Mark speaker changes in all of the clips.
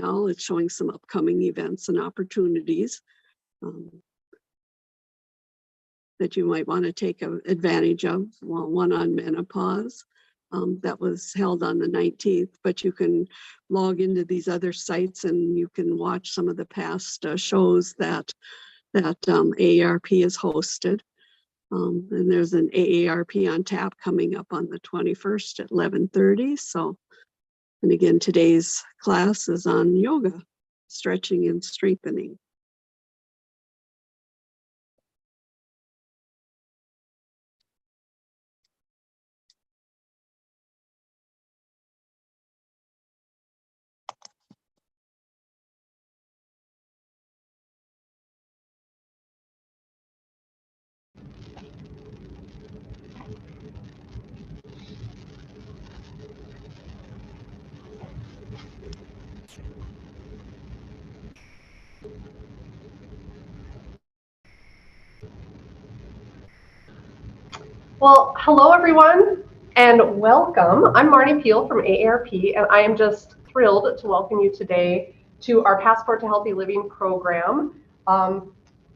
Speaker 1: now. It's showing some upcoming events and opportunities that you might want to take advantage of. Well, one on menopause that was held on the 19th, but you can log into these other sites and you can watch some of the past shows that AARP has hosted. And there's an AARP on tap coming up on the 21st at 11:30. So, and again, today's class is on yoga, stretching and strengthening.
Speaker 2: Well, hello everyone, and welcome. I'm Marnie Piehl from AARP, and I am just thrilled to welcome you today to our Passport to Healthy Living program,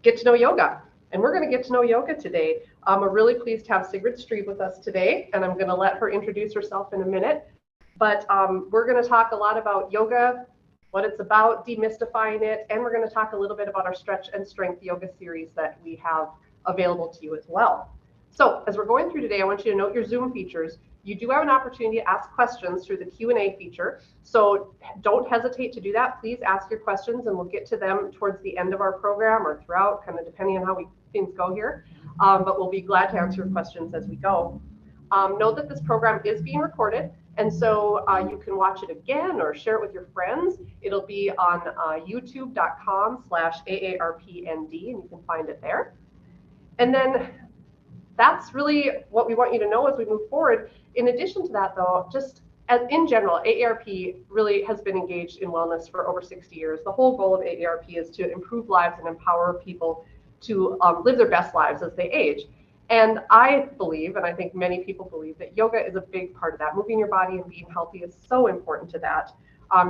Speaker 2: Get to Know Yoga. And we're going to get to know yoga today. We're really pleased to have Sigrid Strebe with us today, and I'm going to let her introduce herself in a minute. But we're going to talk a lot about yoga, what it's about, demystifying it, and we're going to talk a little bit about our Stretch and Strength yoga series that we have available to you as well. So as we're going through today, I want you to note your Zoom features. You do have an opportunity to ask questions through the Q&A feature. So don't hesitate to do that. Please ask your questions and we'll get to them towards the end of our program or throughout, kind of depending on how things go here. But we'll be glad to answer your questions as we go. Note that this program is being recorded. And so you can watch it again or share it with your friends. It'll be on youtube.com/AARPND, and you can find it there. And then that's really what we want you to know as we move forward. In addition to that, though, just as in general, AARP really has been engaged in wellness for over 60 years. The whole goal of AARP is to improve lives and empower people to live their best lives as they age. And I believe, and I think many people believe, that yoga is a big part of that. Moving your body and being healthy is so important to that.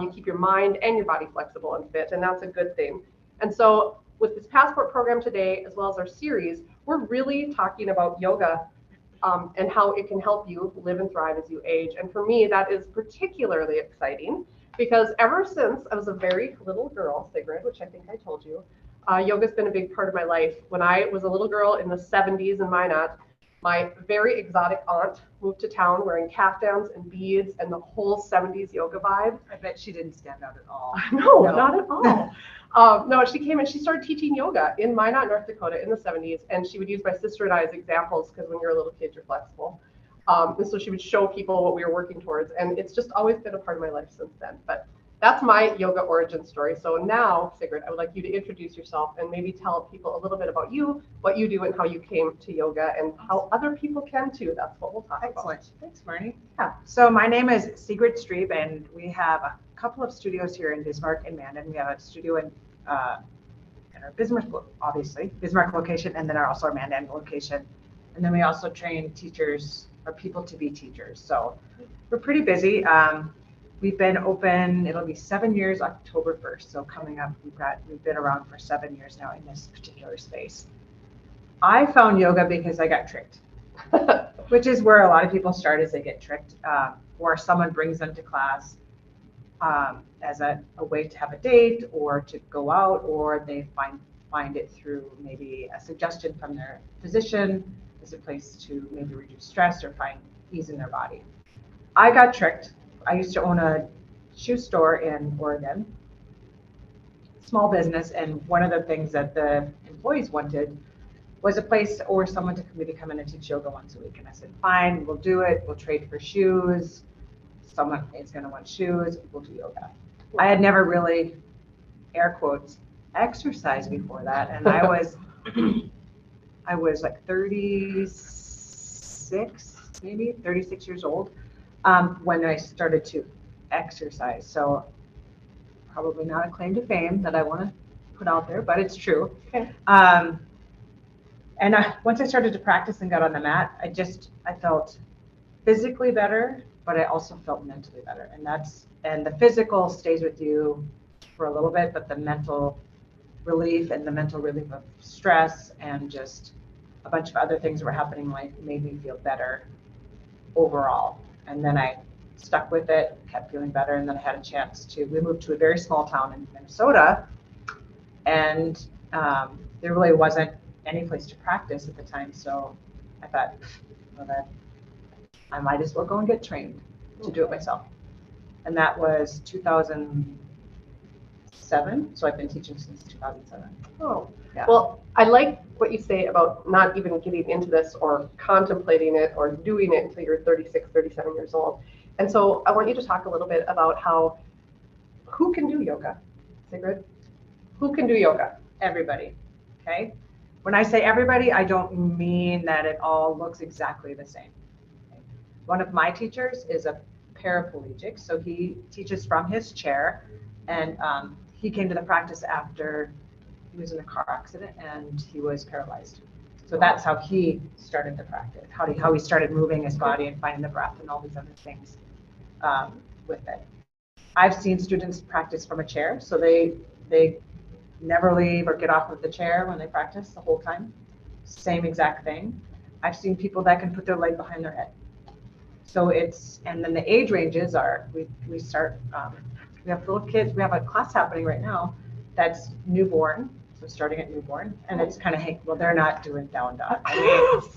Speaker 2: You keep your mind and your body flexible and fit, and that's a good thing. And so with this Passport program today, as well as our series, we're really talking about yoga and how it can help you live and thrive as you age. And for me, that is particularly exciting because ever since I was a very little girl, Sigrid, which I think I told you, yoga's been a big part of my life. When I was a little girl in the 70s in Minot, my very exotic aunt moved to town wearing caftans and beads and the whole 70s yoga vibe.
Speaker 3: I bet she didn't stand out at all.
Speaker 2: No, not at all. No, she came and she started teaching yoga in Minot, North Dakota in the 70s. And she would use my sister and I as examples because when you're a little kid, you're flexible. And so she would show people what we were working towards. And it's just always been a part of my life since then. But that's my yoga origin story. So now, Sigrid, I would like you to introduce yourself and maybe tell people a little bit about you, what you do and how you came to yoga and how other people can too. That's what we'll talk about.
Speaker 3: Excellent. Thanks, Marnie. Yeah. So my name is Sigrid Strebe, and we have a couple of studios here in Bismarck and Mandan. We have a studio in our Bismarck, obviously, Bismarck location, and then also our Mandan location. And then we also train teachers or people to be teachers. So we're pretty busy. We've been open, it'll be 7 years, October 1st. So coming up, we've been around for 7 years now in this particular space. I found yoga because I got tricked, which is where a lot of people start, is they get tricked, or someone brings them to class as a way to have a date or to go out, or they find it through maybe a suggestion from their physician as a place to maybe reduce stress or find ease in their body. I got tricked. I used to own a shoe store in Oregon, small business, and one of the things that the employees wanted was a place or someone to maybe come in and teach yoga once a week. And I said, fine, we'll do it. We'll trade for shoes. Someone is going to want shoes. We'll do yoga. I had never really, air quotes, exercised before that. And I was like 36 years old. When I started to exercise. So probably not a claim to fame that I want to put out there, but it's true.
Speaker 2: Okay.
Speaker 3: And once I started to practice and got on the mat, I felt physically better, but I also felt mentally better. And the physical stays with you for a little bit, but the mental relief of stress and just a bunch of other things that were happening made me feel better overall. And then I stuck with it, kept feeling better, and then I had a chance we moved to a very small town in Minnesota, and there really wasn't any place to practice at the time, so I thought, well, then I might as well go and get trained to do it myself. And that was 2007, so I've been teaching since 2007.
Speaker 2: Oh,
Speaker 3: Yeah.
Speaker 2: well, I like what you say about not even getting into this or contemplating it or doing it until you're 36, 37 years old. And so I want you to talk a little bit about who can do yoga, Sigrid? Who can do yoga?
Speaker 3: Everybody, okay? When I say everybody, I don't mean that it all looks exactly the same. Okay? One of my teachers is a paraplegic, so he teaches from his chair, and he came to the practice after he was in a car accident and he was paralyzed. So that's how he started the practice, how he started moving his body and finding the breath and all these other things with it. I've seen students practice from a chair, so they never leave or get off of the chair when they practice the whole time. Same exact thing. I've seen people that can put their leg behind their head. So and then the age ranges are, we start, we have little kids, we have a class happening right now that's newborn, so starting at newborn, and it's kind of, well, they're not doing down dog.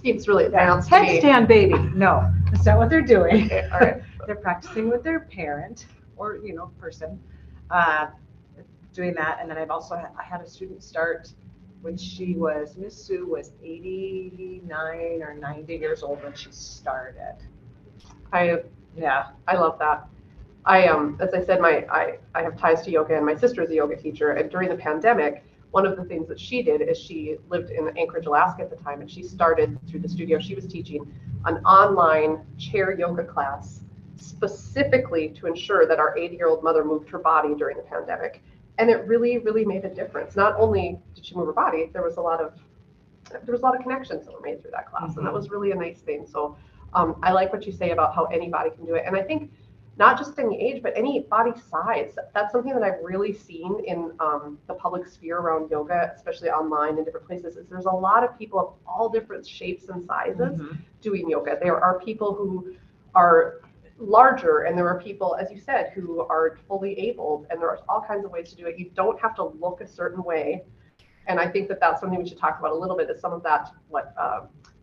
Speaker 2: Seems really advanced to me.
Speaker 3: Headstand baby. No, that's not what they're doing.
Speaker 2: Okay, all right.
Speaker 3: They're practicing with their parent or, person. Doing that, and then I had a student start when Miss Sue was 89 or 90 years old when she started.
Speaker 2: I love that. As I said, I have ties to yoga, and my sister is a yoga teacher. And during the pandemic, one of the things that she did is she lived in Anchorage, Alaska at the time, and she started through the studio she was teaching an online chair yoga class specifically to ensure that our 80-year-old mother moved her body during the pandemic. And it really, really made a difference. Not only did she move her body, there was a lot of connections that were made through that class, and that was really a nice thing. So I like what you say about how anybody can do it, and I think not just any age, but any body size. That's something that I've really seen in the public sphere around yoga, especially online and different places. Is there's a lot of people of all different shapes and sizes doing yoga. There are people who are larger, and there are people, as you said, who are fully abled, and there are all kinds of ways to do it. You don't have to look a certain way, and I think that that's something we should talk about a little bit, is some of that,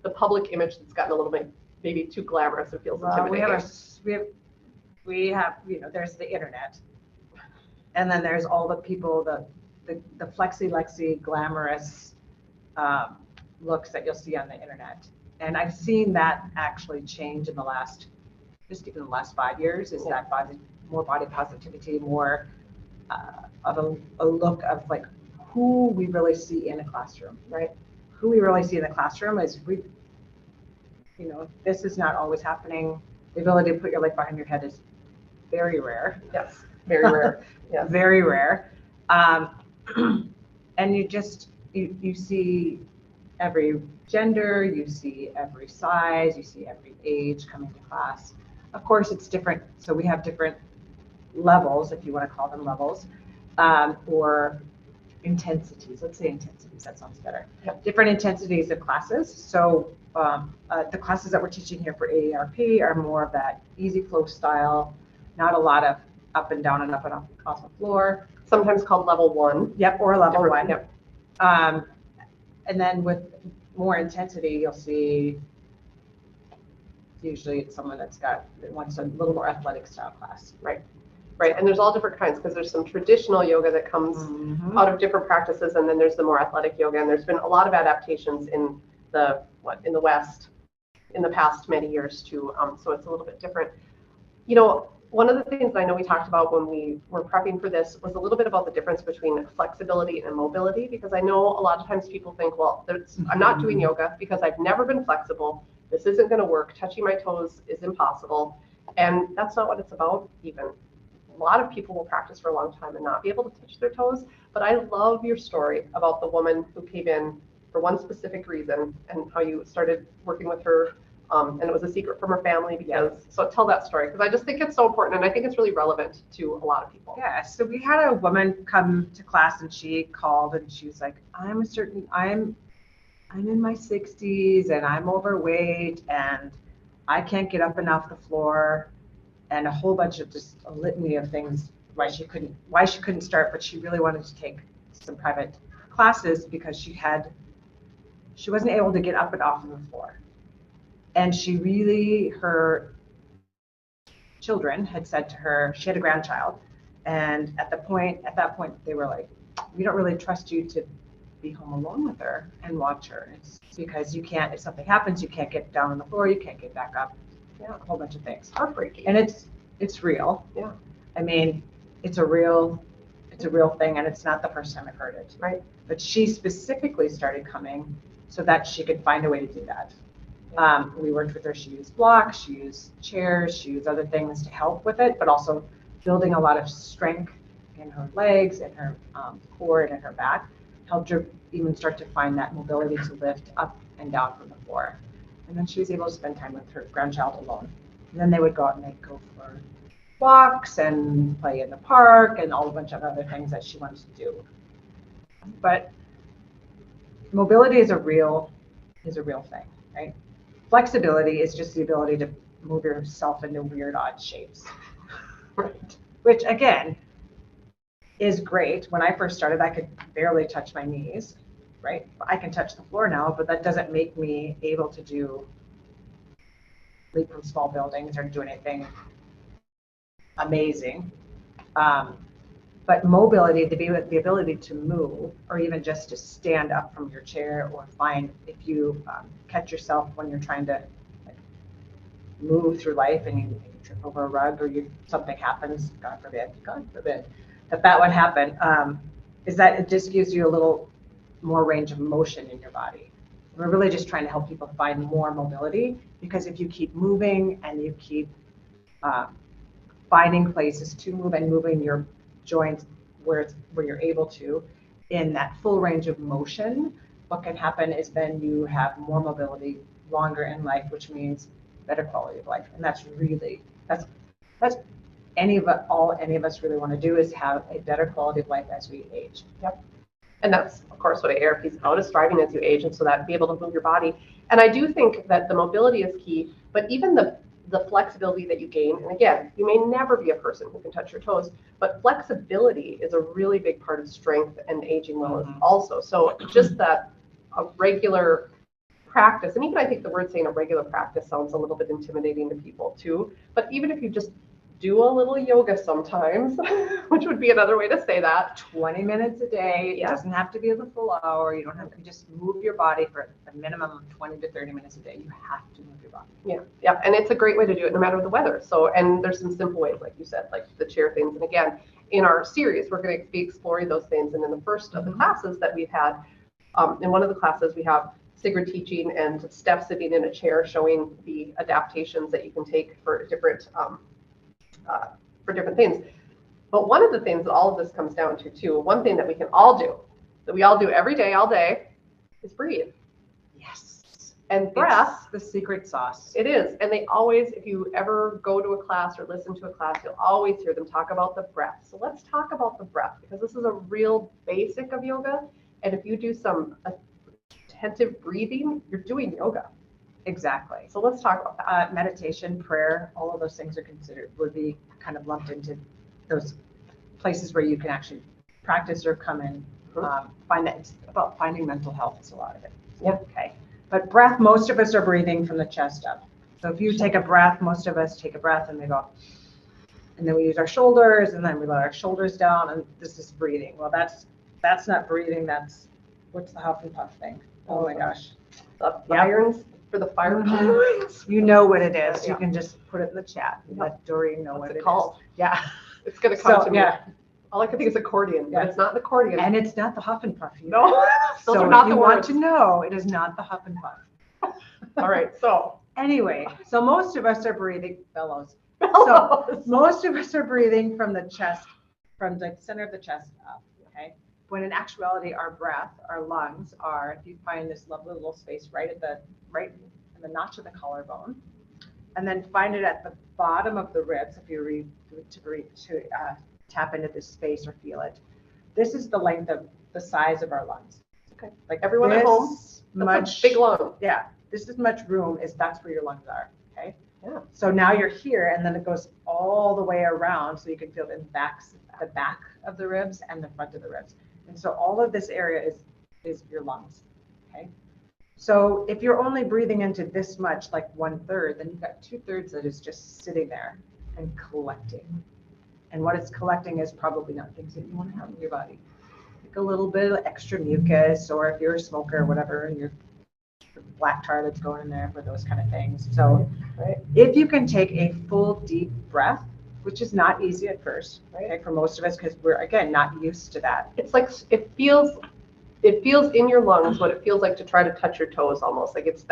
Speaker 2: the public image that's gotten a little bit maybe too glamorous. It feels intimidating.
Speaker 3: We have there's the internet, and then there's all the people, the flexi glamorous looks that you'll see on the internet, and I've seen that actually change in the last 5 years, is that more body positivity, more of a look of like who we really see in a classroom, right? Who we really see in the classroom is this is not always happening. The ability to put your leg behind your head is very rare.
Speaker 2: Yes, very rare.
Speaker 3: Yeah, very rare. And you see every gender, you see every size, you see every age coming to class. Of course, it's different. So we have different levels, if you want to call them levels, or intensities. Let's say intensities, that sounds better.
Speaker 2: Yep.
Speaker 3: Different intensities of classes. So the classes that we're teaching here for AARP are more of that easy flow style, not a lot of up and down and up and off the floor.
Speaker 2: Sometimes called level 1.
Speaker 3: Yep, or level 1.
Speaker 2: Yep.
Speaker 3: And then with more intensity, you'll see usually it's someone that wants a little more athletic style class.
Speaker 2: Right. And there's all different kinds, because there's some traditional yoga that comes out of different practices, and then there's the more athletic yoga. And there's been a lot of adaptations in the West in the past many years too. So it's a little bit different. One of the things that I know we talked about when we were prepping for this was a little bit about the difference between flexibility and mobility, because I know a lot of times people think, well, I'm not doing yoga because I've never been flexible. This isn't going to work. Touching my toes is impossible. And that's not what it's about even. A lot of people will practice for a long time and not be able to touch their toes. But I love your story about the woman who came in for one specific reason and how you started working with her And it was a secret from her family because, so tell that story, because I just think it's so important and I think it's really relevant to a lot of people.
Speaker 3: Yeah, so we had a woman come to class and she called and she was like, I'm in my 60s and I'm overweight and I can't get up and off the floor, and a whole bunch of just a litany of things why she couldn't start, but she really wanted to take some private classes because she wasn't able to get up and off of the floor. And her children had said to her, she had a grandchild, and at that point they were like, we don't really trust you to be home alone with her and watch her. It's because you can't, if something happens, you can't get down on the floor, you can't get back up. Yeah, a whole bunch of things.
Speaker 2: Heartbreaking.
Speaker 3: And it's real.
Speaker 2: Yeah.
Speaker 3: I mean, it's a real thing, and it's not the first time I've heard it.
Speaker 2: Right.
Speaker 3: But she specifically started coming so that she could find a way to do that. We worked with her. She used blocks, she used chairs, she used other things to help with it, but also building a lot of strength in her legs, in her core, and in her back, helped her even start to find that mobility to lift up and down from the floor. And then she was able to spend time with her grandchild alone. And then they would go out and they'd go for walks and play in the park and a bunch of other things that she wanted to do. But mobility is a real thing, right? Flexibility is just the ability to move yourself into weird, odd shapes.
Speaker 2: Right.
Speaker 3: Which again is great. When I first started, I could barely touch my knees, right? I can touch the floor now, but that doesn't make me able to leap from small buildings or do anything amazing. But mobility, the ability to move, or even just to stand up from your chair, or find, if you catch yourself when you're trying to move through life and you trip over a rug or something happens, God forbid, that would happen, is that it just gives you a little more range of motion in your body. We're really just trying to help people find more mobility, because if you keep moving and you keep finding places to move and moving your joints where you're able to, in that full range of motion, what can happen is then you have more mobility longer in life, which means better quality of life. And that's any of us really want to do, is have a better quality of life as we age.
Speaker 2: Yep. And that's, of course, what AARP is about, is thriving as you age, and so that be able to move your body. And I do think that the mobility is key, but even the flexibility that you gain, and again, you may never be a person who can touch your toes, but flexibility is a really big part of strength and aging well also. So just that a regular practice, and even I think the word saying a regular practice sounds a little bit intimidating to people too, but even if you just do a little yoga sometimes, which would be another way to say that.
Speaker 3: 20 minutes a day. It doesn't have to be the full hour. You don't have to just move your body for a minimum of 20 to 30 minutes a day. You have to move your body.
Speaker 2: Yeah. And it's a great way to do it no matter the weather. So, and there's some simple ways, like you said, like the chair things. And again, in our series, we're going to be exploring those things. And in the first of the classes that we've had, in one of the classes, we have Sigrid teaching and Steph sitting in a chair showing the adaptations that you can take for different things. But one of the things that all of this comes down to too, one thing that we can all do, that we all do every day, all day, is breathe.
Speaker 3: Yes.
Speaker 2: And breath.
Speaker 3: It's the secret sauce.
Speaker 2: It is. And they always, if you ever go to a class or listen to a class, you'll always hear them talk about the breath. So let's talk about the breath, because this is a real basic of yoga. And if you do some attentive breathing, you're doing yoga.
Speaker 3: Exactly.
Speaker 2: So let's talk about that.
Speaker 3: Meditation, prayer, all of those things would be kind of lumped into those places where you can actually practice or come in. Find that it's about finding mental health is a lot of it.
Speaker 2: Yeah.
Speaker 3: Okay. But breath, most of us are breathing from the chest up. So if you take a breath, most of us take a breath and we go, and then we use our shoulders, and then we let our shoulders down, and this is breathing. Well, that's not breathing. What's the huff and puff thing? Oh my gosh.
Speaker 2: The irons. For the fire.
Speaker 3: You know what it is.
Speaker 2: Yeah.
Speaker 3: You can just put it in the chat. Let Doreen know what it
Speaker 2: called?
Speaker 3: is. Yeah.
Speaker 2: It's going to come to me.
Speaker 3: Yeah.
Speaker 2: All I can think is accordion, but it's not an accordion.
Speaker 3: And it's not the huff and puff. Either.
Speaker 2: No, those
Speaker 3: so
Speaker 2: are not
Speaker 3: if you
Speaker 2: the
Speaker 3: want
Speaker 2: words.
Speaker 3: to know, it is not the huff and puff.
Speaker 2: All right. So
Speaker 3: anyway, so most of us are breathing, bellows. So most of us are breathing from the chest, from the center of the chest up. Okay. When in actuality, our breath, our lungs are, if you find this lovely little space right at and the notch of the collarbone, and then find it at the bottom of the ribs if you tap into this space or feel it. This is the length of the size of our lungs.
Speaker 2: Okay. Like everyone at home, that's a big lung.
Speaker 3: Yeah. This is much room that's where your lungs are. Okay.
Speaker 2: Yeah.
Speaker 3: So now you're here, and then it goes all the way around, so you can feel the back of the ribs and the front of the ribs. And so all of this area is your lungs. Okay. So if you're only breathing into this much, like 1/3, then you've got 2/3 that is just sitting there and collecting. And what it's collecting is probably not things that you want to have in your body. Like a little bit of extra mucus, or if you're a smoker or whatever, your black tar that's going in there for those kind of things. So if you can take a full deep breath, which is not easy at first, okay, for most of us, because we're, again, not used to that.
Speaker 2: It's like, it feels in your lungs what it feels like to try to touch your toes almost. Like it's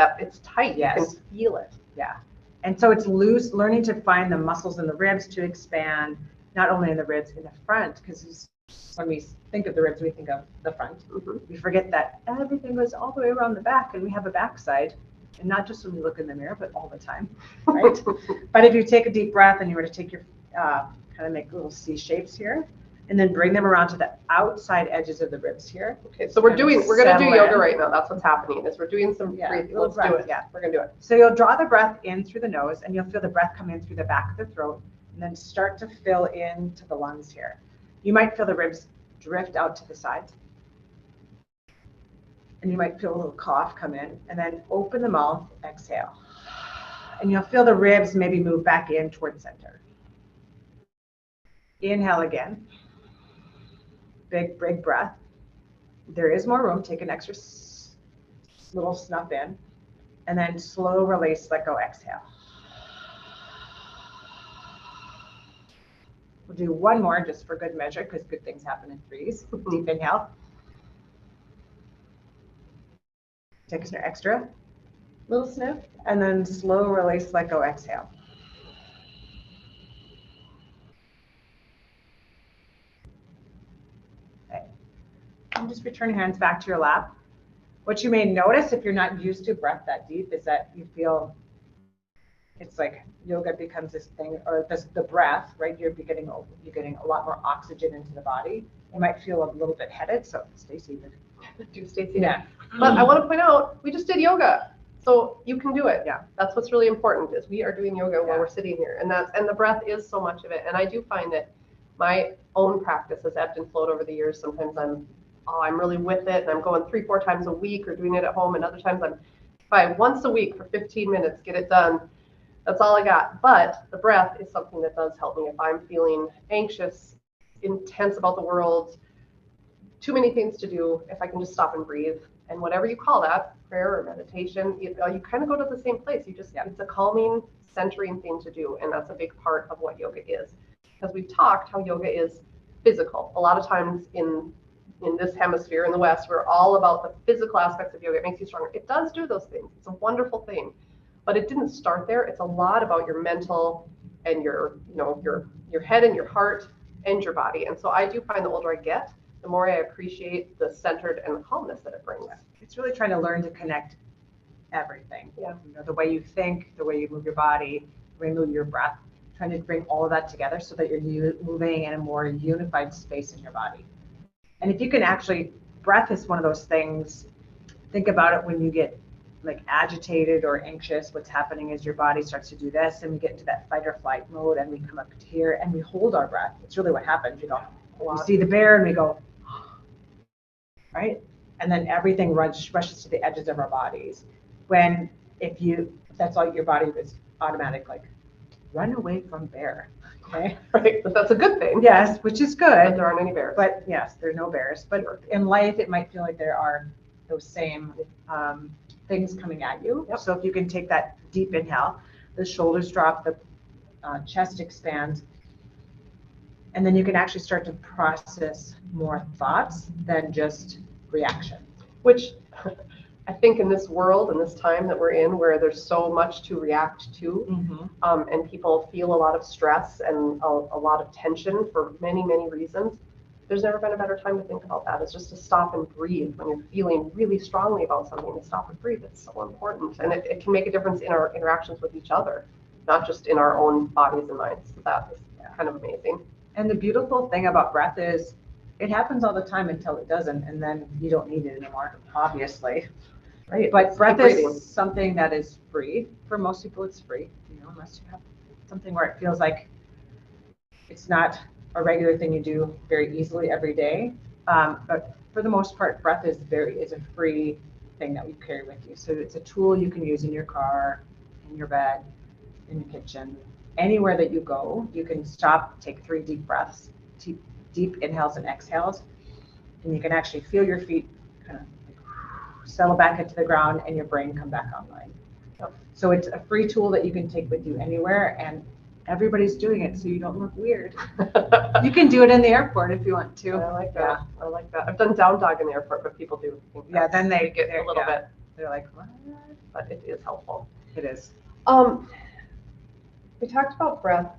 Speaker 2: tight.
Speaker 3: Yes.
Speaker 2: You can feel it.
Speaker 3: Yeah. And so it's loose, learning to find the muscles in the ribs to expand, not only in the ribs, in the front, because when we think of the ribs, we think of the front. Mm-hmm. We forget that everything goes all the way around the back, and we have a backside, and not just when we look in the mirror, but all the time, right? But if you take a deep breath and you were to take your, kind of make little C shapes here, and then bring them around to the outside edges of the ribs here.
Speaker 2: Okay, so we're going to do yoga right now. That's what's happening, is we're doing some breathing. Let's do it.
Speaker 3: Yeah,
Speaker 2: we're going to do it.
Speaker 3: So you'll draw the breath in through the nose, and you'll feel the breath come in through the back of the throat, and then start to fill into the lungs here. You might feel the ribs drift out to the sides, and you might feel a little cough come in, and then open the mouth, exhale, and you'll feel the ribs maybe move back in towards center. Inhale again, big breath. There is more room. Take an extra little snuff in, and then slow release, let go, exhale. We'll do one more just for good measure, because good things happen in threes. Deep inhale. Take an extra little sniff, and then slow release, let go, exhale. Okay. And just return your hands back to your lap. What you may notice if you're not used to breath that deep is that you feel it's like yoga becomes this thing, or the breath, right? You're getting a lot more oxygen into the body. You might feel a little bit headed, so stay seated.
Speaker 2: Do stay seated. Yeah. But I want to point out, we just did yoga, so you can do it.
Speaker 3: Yeah.
Speaker 2: That's what's really important, is we are doing yoga while we're sitting here, and the breath is so much of it. And I do find that my own practice has ebbed and flowed over the years. Sometimes I'm really with it, and I'm going 3-4 times a week, or doing it at home, and other times once a week for 15 minutes, get it done. That's all I got. But the breath is something that does help me if I'm feeling anxious, intense about the world, too many things to do. If I can just stop and breathe, and whatever you call that, prayer or meditation, you kind of go to the same place. It's a calming, centering thing to do, and that's a big part of what yoga is. Because we've talked how yoga is physical. A lot of times in this hemisphere, in the West, we're all about the physical aspects of yoga. It makes you stronger. It does do those things. It's a wonderful thing. But it didn't start there. It's a lot about your mental and your head and your heart and your body. And so I do find the older I get, the more I appreciate the centered and the calmness that it brings.
Speaker 3: It's really trying to learn to connect everything.
Speaker 2: Yeah.
Speaker 3: The way you think, the way you move your body, the way you move your breath, trying to bring all of that together so that you're moving in a more unified space in your body. And if you can actually, breath is one of those things, think about it when you get like agitated or anxious. What's happening is your body starts to do this, and we get into that fight or flight mode, and we come up to here and we hold our breath. It's really what happens. You see the bear and we go, right? And then everything rushes to the edges of our bodies. That's all your body is automatic, like run away from bear. Okay.
Speaker 2: Right. But that's a good thing.
Speaker 3: Yes, which is good.
Speaker 2: But there aren't any bears.
Speaker 3: But yes, there are no bears. But in life, it might feel like there are those same things coming at you. Yep. So if you can take that deep inhale, the shoulders drop, the chest expands, and then you can actually start to process more thoughts than just reaction.
Speaker 2: Which I think in this world, in this time that we're in, where there's so much to react to, and people feel a lot of stress and a lot of tension for many, many reasons, there's never been a better time to think about that. It's just to stop and breathe when you're feeling really strongly about something. To stop and breathe, it's so important, and it can make a difference in our interactions with each other, not just in our own bodies and minds. So that is kind of amazing.
Speaker 3: And the beautiful thing about breath is it happens all the time until it doesn't, and then you don't need it anymore, obviously.
Speaker 2: Right.
Speaker 3: But breath is something that is free. For most people, it's free, unless you have something where it feels like it's not a regular thing you do very easily every day. But for the most part, breath is a free thing that we carry with you. So it's a tool you can use in your car, in your bed, in your kitchen, anywhere that you go. You can stop, take 3 deep breaths, deep inhales and exhales, and you can actually feel your feet kind of settle back into the ground and your brain come back online. So it's a free tool that you can take with you anywhere, and everybody's doing it, so you don't look weird. You can do it in the airport if you want to.
Speaker 2: I like that. Yeah. I like that. I've done down dog in the airport, but people do think
Speaker 3: then they
Speaker 2: get a little bit.
Speaker 3: They're like, what?
Speaker 2: But it is helpful.
Speaker 3: It is.
Speaker 2: We talked about breath.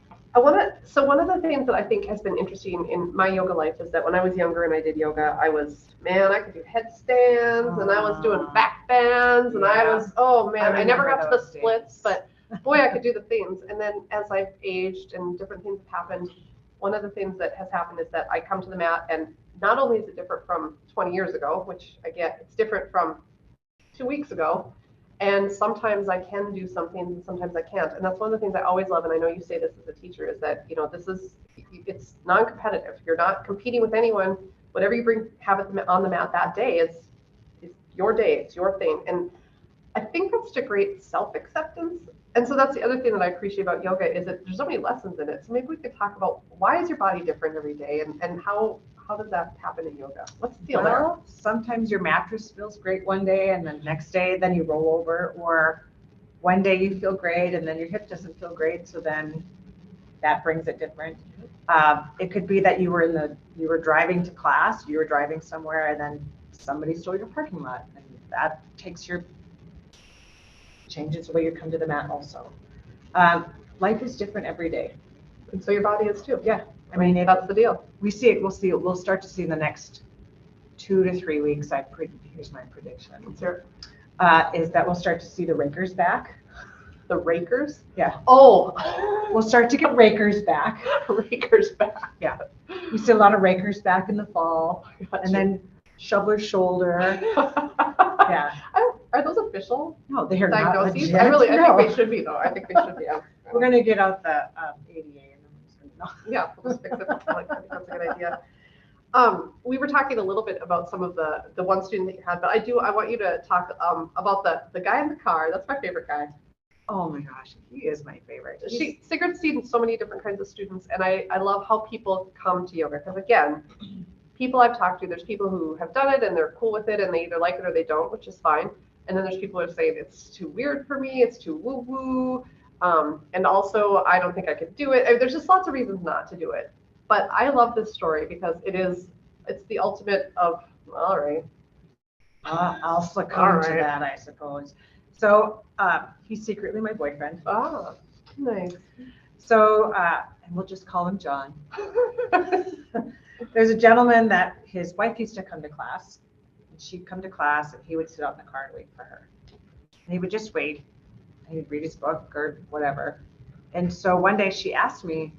Speaker 2: So one of the things that I think has been interesting in my yoga life is that when I was younger and I did yoga, I could do headstands and I was doing back bends and I never got to the splits, but boy, I could do the things. And then as I've aged and different things have happened, one of the things that has happened is that I come to the mat, and not only is it different from 20 years ago, which I get, it's different from 2 weeks ago. And sometimes I can do something and sometimes I can't. And that's one of the things I always love. And I know you say this as a teacher, is that, it's non-competitive. You're not competing with anyone. Whatever you have on the mat that day is your day. It's your thing. And I think that's a great self-acceptance. And so that's the other thing that I appreciate about yoga, is that there's so many lessons in it. So maybe we could talk about, why is your body different every day, and how does that happen in yoga? What's the deal there?
Speaker 3: Sometimes your mattress feels great one day, and the next day then you roll over, or one day you feel great and then your hip doesn't feel great, so then that brings it different. It could be that you were driving to class, you were driving somewhere, and then somebody stole your parking lot, and that changes the way you come to the mat also. Life is different every day.
Speaker 2: And so your body is too.
Speaker 3: Yeah. I mean,
Speaker 2: that's the deal.
Speaker 3: We'll start to see in the next 2 to 3 weeks. Here's my prediction.
Speaker 2: Sure.
Speaker 3: Is that we'll start to see the rakers back.
Speaker 2: The rakers?
Speaker 3: Yeah.
Speaker 2: Oh.
Speaker 3: We'll start to get rakers back.
Speaker 2: Rakers back.
Speaker 3: Yeah. We see a lot of rakers back in the fall.
Speaker 2: Gotcha.
Speaker 3: And then shoveler shoulder. Yeah.
Speaker 2: Are those official?
Speaker 3: No, they are
Speaker 2: diagnoses?
Speaker 3: Not
Speaker 2: I think they should be, though. I think they should be.
Speaker 3: We're going to get out the ADA.
Speaker 2: Yeah, we'll just fix it. I think that's a good idea. We were talking a little bit about some of the one student that you had, but I want you to talk about the guy in the car. That's my favorite guy.
Speaker 3: Oh my gosh, he is my favorite.
Speaker 2: Sigrid's seen so many different kinds of students, and I love how people come to yoga, because again, people I've talked to, there's people who have done it and they're cool with it and they either like it or they don't, which is fine. And then there's people who are saying it's too weird for me, it's too woo-woo. And also, I don't think I could do it. There's just lots of reasons not to do it. But I love this story because it's the ultimate of, all right.
Speaker 3: I'll succumb to that, I suppose. So he's secretly my boyfriend.
Speaker 2: Ah, nice.
Speaker 3: So, and we'll just call him John. There's a gentleman that his wife used to come to class. And she'd come to class and he would sit out in the car and wait for her. And he would just wait. He'd read his book or whatever. And so one day she asked me,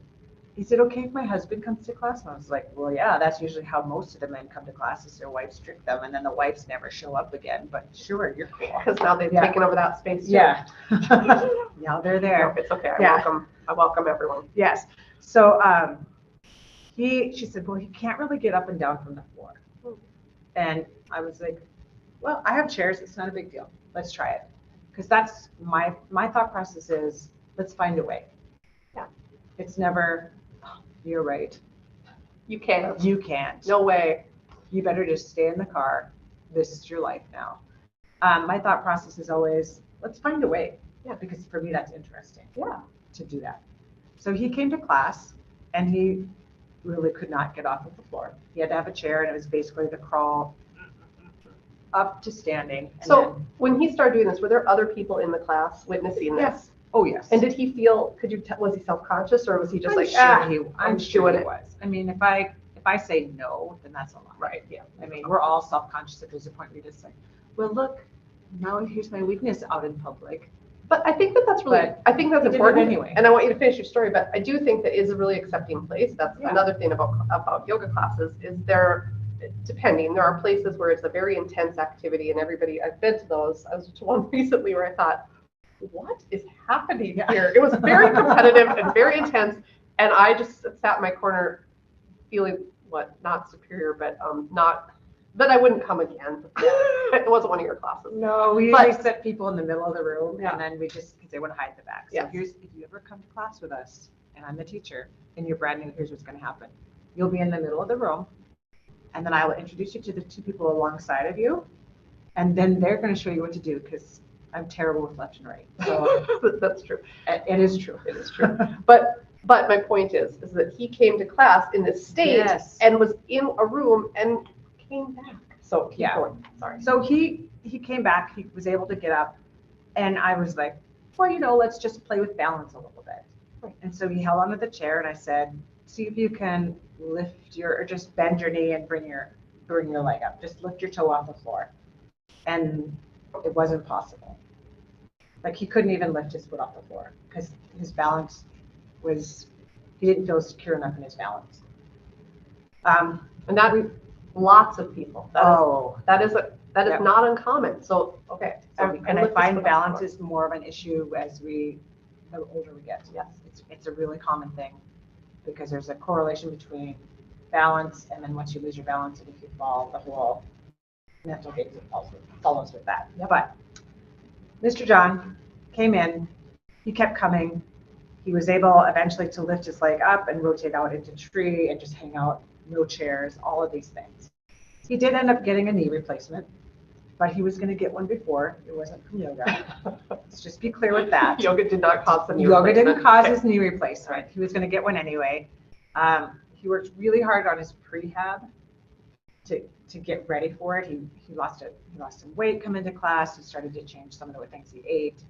Speaker 3: is it okay if my husband comes to class? And I was like, well, yeah, that's usually how most of the men come to class, is their wives trick them, and then the wives never show up again. But sure, you're cool.
Speaker 2: Because now they've taken over that space too.
Speaker 3: Yeah. Now they're there.
Speaker 2: No, it's okay. I welcome everyone.
Speaker 3: Yes. So she said, well, he can't really get up and down from the floor. And I was like, well, I have chairs. It's not a big deal. Let's try it. Because that's my thought process is, let's find a way.
Speaker 2: Yeah.
Speaker 3: It's never, oh, you're right.
Speaker 2: You can't.
Speaker 3: You can't.
Speaker 2: No way.
Speaker 3: You better just stay in the car. This is your life now. My thought process is always, let's find a way. Yeah. Because for me, that's interesting.
Speaker 2: Yeah.
Speaker 3: To do that. So he came to class and he really could not get off of the floor. He had to have a chair, and it was basically the crawl up to standing. And
Speaker 2: so when he started doing this, were there other people in the class witnessing this?
Speaker 3: Yes. Oh, yes.
Speaker 2: And did he feel, was he self-conscious, or was he just
Speaker 3: I'm sure he
Speaker 2: was?
Speaker 3: I mean, if I I say no, then that's a lie.
Speaker 2: Right, yeah.
Speaker 3: I mean, we're all self-conscious if there's a point where you just say, well, look, now here's my weakness out in public.
Speaker 2: But I think that that's really,
Speaker 3: But
Speaker 2: I think that's
Speaker 3: he did it
Speaker 2: important
Speaker 3: anyway.
Speaker 2: And I want you to finish your story, but I do think that is a really accepting place. That's
Speaker 3: Yeah.
Speaker 2: another thing about yoga classes is there are places where it's a very intense activity and everybody, I've been to those. I was to one recently where I thought, what is happening here? It was very competitive and very intense. And I just sat in my corner feeling not superior, but I wouldn't come again. It wasn't one of your classes.
Speaker 3: No, we usually set people in the middle of the room and then because they want to hide the back. So
Speaker 2: Yeah.
Speaker 3: if you ever come to class with us and I'm the teacher and you're brand new, here's what's going to happen. You'll be in the middle of the room and then I will introduce you to the two people alongside of you. And then they're going to show you what to do because I'm terrible with left and right. So
Speaker 2: that's true.
Speaker 3: it is true.
Speaker 2: It is true. But my point is that he came to class in this state and was in a room and came back. So keep going. Sorry.
Speaker 3: So he came back. He was able to get up, and I was like, well, let's just play with balance a little bit.
Speaker 2: Right.
Speaker 3: And so he held onto the chair, and I said, see if you can lift or just bend your knee and bring your leg up. Just lift your toe off the floor. And it wasn't possible. Like he couldn't even lift his foot off the floor because his balance he didn't feel secure enough in his balance.
Speaker 2: And that lots of people. That is not uncommon. So okay.
Speaker 3: And I find balance is more of an issue as the older we get.
Speaker 2: Yes.
Speaker 3: It's a really common thing because there's a correlation between balance and then once you lose your balance and if you fall, the whole mental gate follows with that.
Speaker 2: Yep.
Speaker 3: But Mr. John came in, he kept coming. He was able eventually to lift his leg up and rotate out into tree and just hang out, no chairs, all of these things. He did end up getting a knee replacement, but he was going to get one before. It wasn't from yoga. Let's just be clear with that.
Speaker 2: Yoga did not cause the knee
Speaker 3: Yoga
Speaker 2: replacement.
Speaker 3: didn't cause his knee replacement. He was going to get one anyway. He worked really hard on his prehab to get ready for it. He lost some weight coming to class. He started to change some of the things he ate.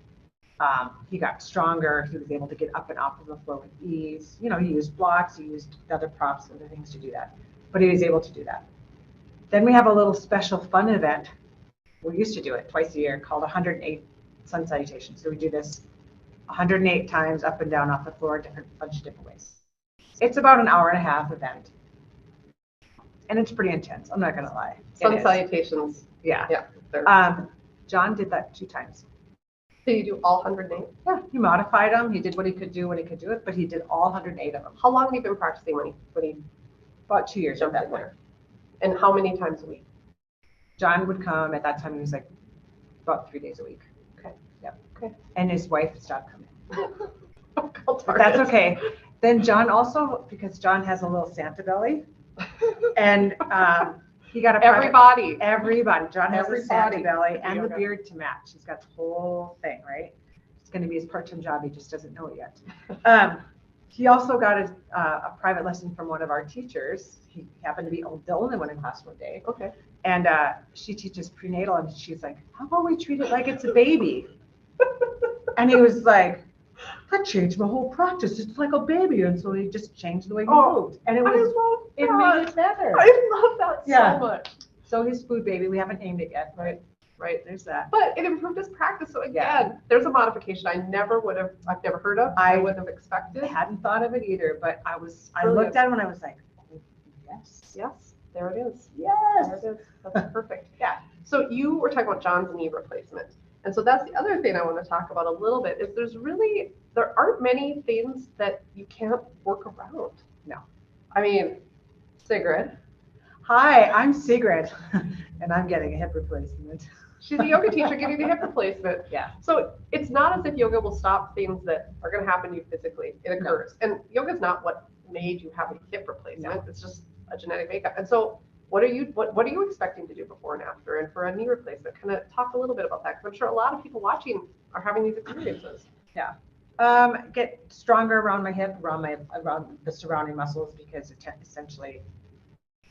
Speaker 3: He got stronger. He was able to get up and off of the floor with ease. He used blocks, he used other props, other things to do that. But he was able to do that. Then we have a little special fun event. We used to do it twice a year called 108 Sun Salutations. So we do this 108 times up and down off the floor, bunch of different ways. It's about an hour and a half event. And it's pretty intense. I'm not going to lie.
Speaker 2: Sun Salutations.
Speaker 3: Yeah.
Speaker 2: Yeah.
Speaker 3: John did that 2 times.
Speaker 2: Did you do all 108?
Speaker 3: Yeah, he modified them. He did what he could do when he could do it, but he did all 108 of them.
Speaker 2: How long have you been practicing when he
Speaker 3: About 2 years at
Speaker 2: jumped
Speaker 3: that
Speaker 2: in
Speaker 3: point.
Speaker 2: there? And how many times a week?
Speaker 3: John would come at that time. He was like about 3 days a week.
Speaker 2: Okay.
Speaker 3: Yeah.
Speaker 2: Okay.
Speaker 3: And his wife stopped coming.
Speaker 2: But
Speaker 3: But that's okay. Then John also, because John has a little Santa belly, and he got a
Speaker 2: Everybody.
Speaker 3: John has a Santa
Speaker 2: Everybody.
Speaker 3: belly and the
Speaker 2: Yoga.
Speaker 3: beard to match. He's got the whole thing, right? It's going to be his part-time job. He just doesn't know it yet. He also got a private lesson from one of our teachers. He happened to be the only one in class one day.
Speaker 2: Okay.
Speaker 3: And she teaches prenatal, and she's like, how about we treat it like it's a baby? And he was like, that changed my whole practice. It's like a baby. And so he just changed the way he moved. And it made it better.
Speaker 2: I love that so much.
Speaker 3: So his food baby, we haven't named it yet.
Speaker 2: Right.
Speaker 3: There's that.
Speaker 2: But it improved his practice. So again, there's a modification I've never heard of. I wouldn't have expected.
Speaker 3: I hadn't thought of it either, but I
Speaker 2: Brilliant.
Speaker 3: looked at him and I was like, oh, yes.
Speaker 2: Yes, there it is.
Speaker 3: Yes.
Speaker 2: There it is. That's perfect. Yeah. So you were talking about John's knee replacement. And so that's the other thing I want to talk about a little bit is there aren't many things that you can't work around.
Speaker 3: No.
Speaker 2: I mean, Sigrid.
Speaker 3: Hi, I'm Sigrid, and I'm getting a hip replacement.
Speaker 2: She's a yoga teacher getting a hip replacement.
Speaker 3: Yeah.
Speaker 2: So it's not as if yoga will stop things that are going to happen to you physically. It occurs. No. And yoga is not what made you have a hip replacement. No. It's just a genetic makeup. And so what are you expecting to do before and after? And for a knee replacement, kind of talk a little bit about that, because I'm sure a lot of people watching are having these experiences.
Speaker 3: Yeah. Get stronger around my hip, around the surrounding muscles, because essentially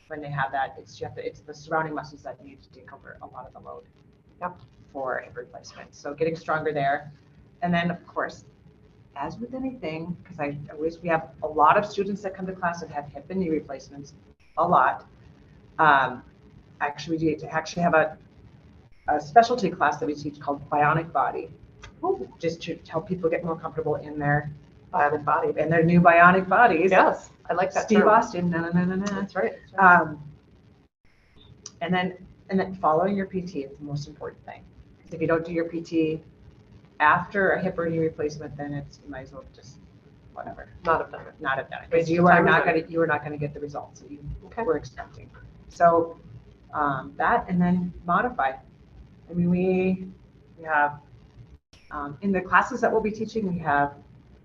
Speaker 3: when they have that, it's the surrounding muscles that need to take over a lot of the load. Yep. For hip replacement. So getting stronger there. And then of course, as with anything, because we have a lot of students that come to class that have hip and knee replacements. a lot. Actually, we actually have a specialty class that we teach called Bionic Body, just to help people get more comfortable in their
Speaker 2: Bionic body.
Speaker 3: in their new bionic bodies.
Speaker 2: Yes, I like that
Speaker 3: Steve
Speaker 2: term.
Speaker 3: Austin, na na na na na.
Speaker 2: That's right. That's right.
Speaker 3: And then following your PT is the most important thing. Because if you don't do your PT after a hip or knee replacement, then you might as well just whatever,
Speaker 2: Not have done it.
Speaker 3: not have done it,
Speaker 2: Waste
Speaker 3: because
Speaker 2: your
Speaker 3: you are
Speaker 2: time
Speaker 3: not
Speaker 2: and
Speaker 3: going to get the results that you
Speaker 2: Okay.
Speaker 3: were expecting. So that, and then modify. I mean, we have in the classes that we'll be teaching,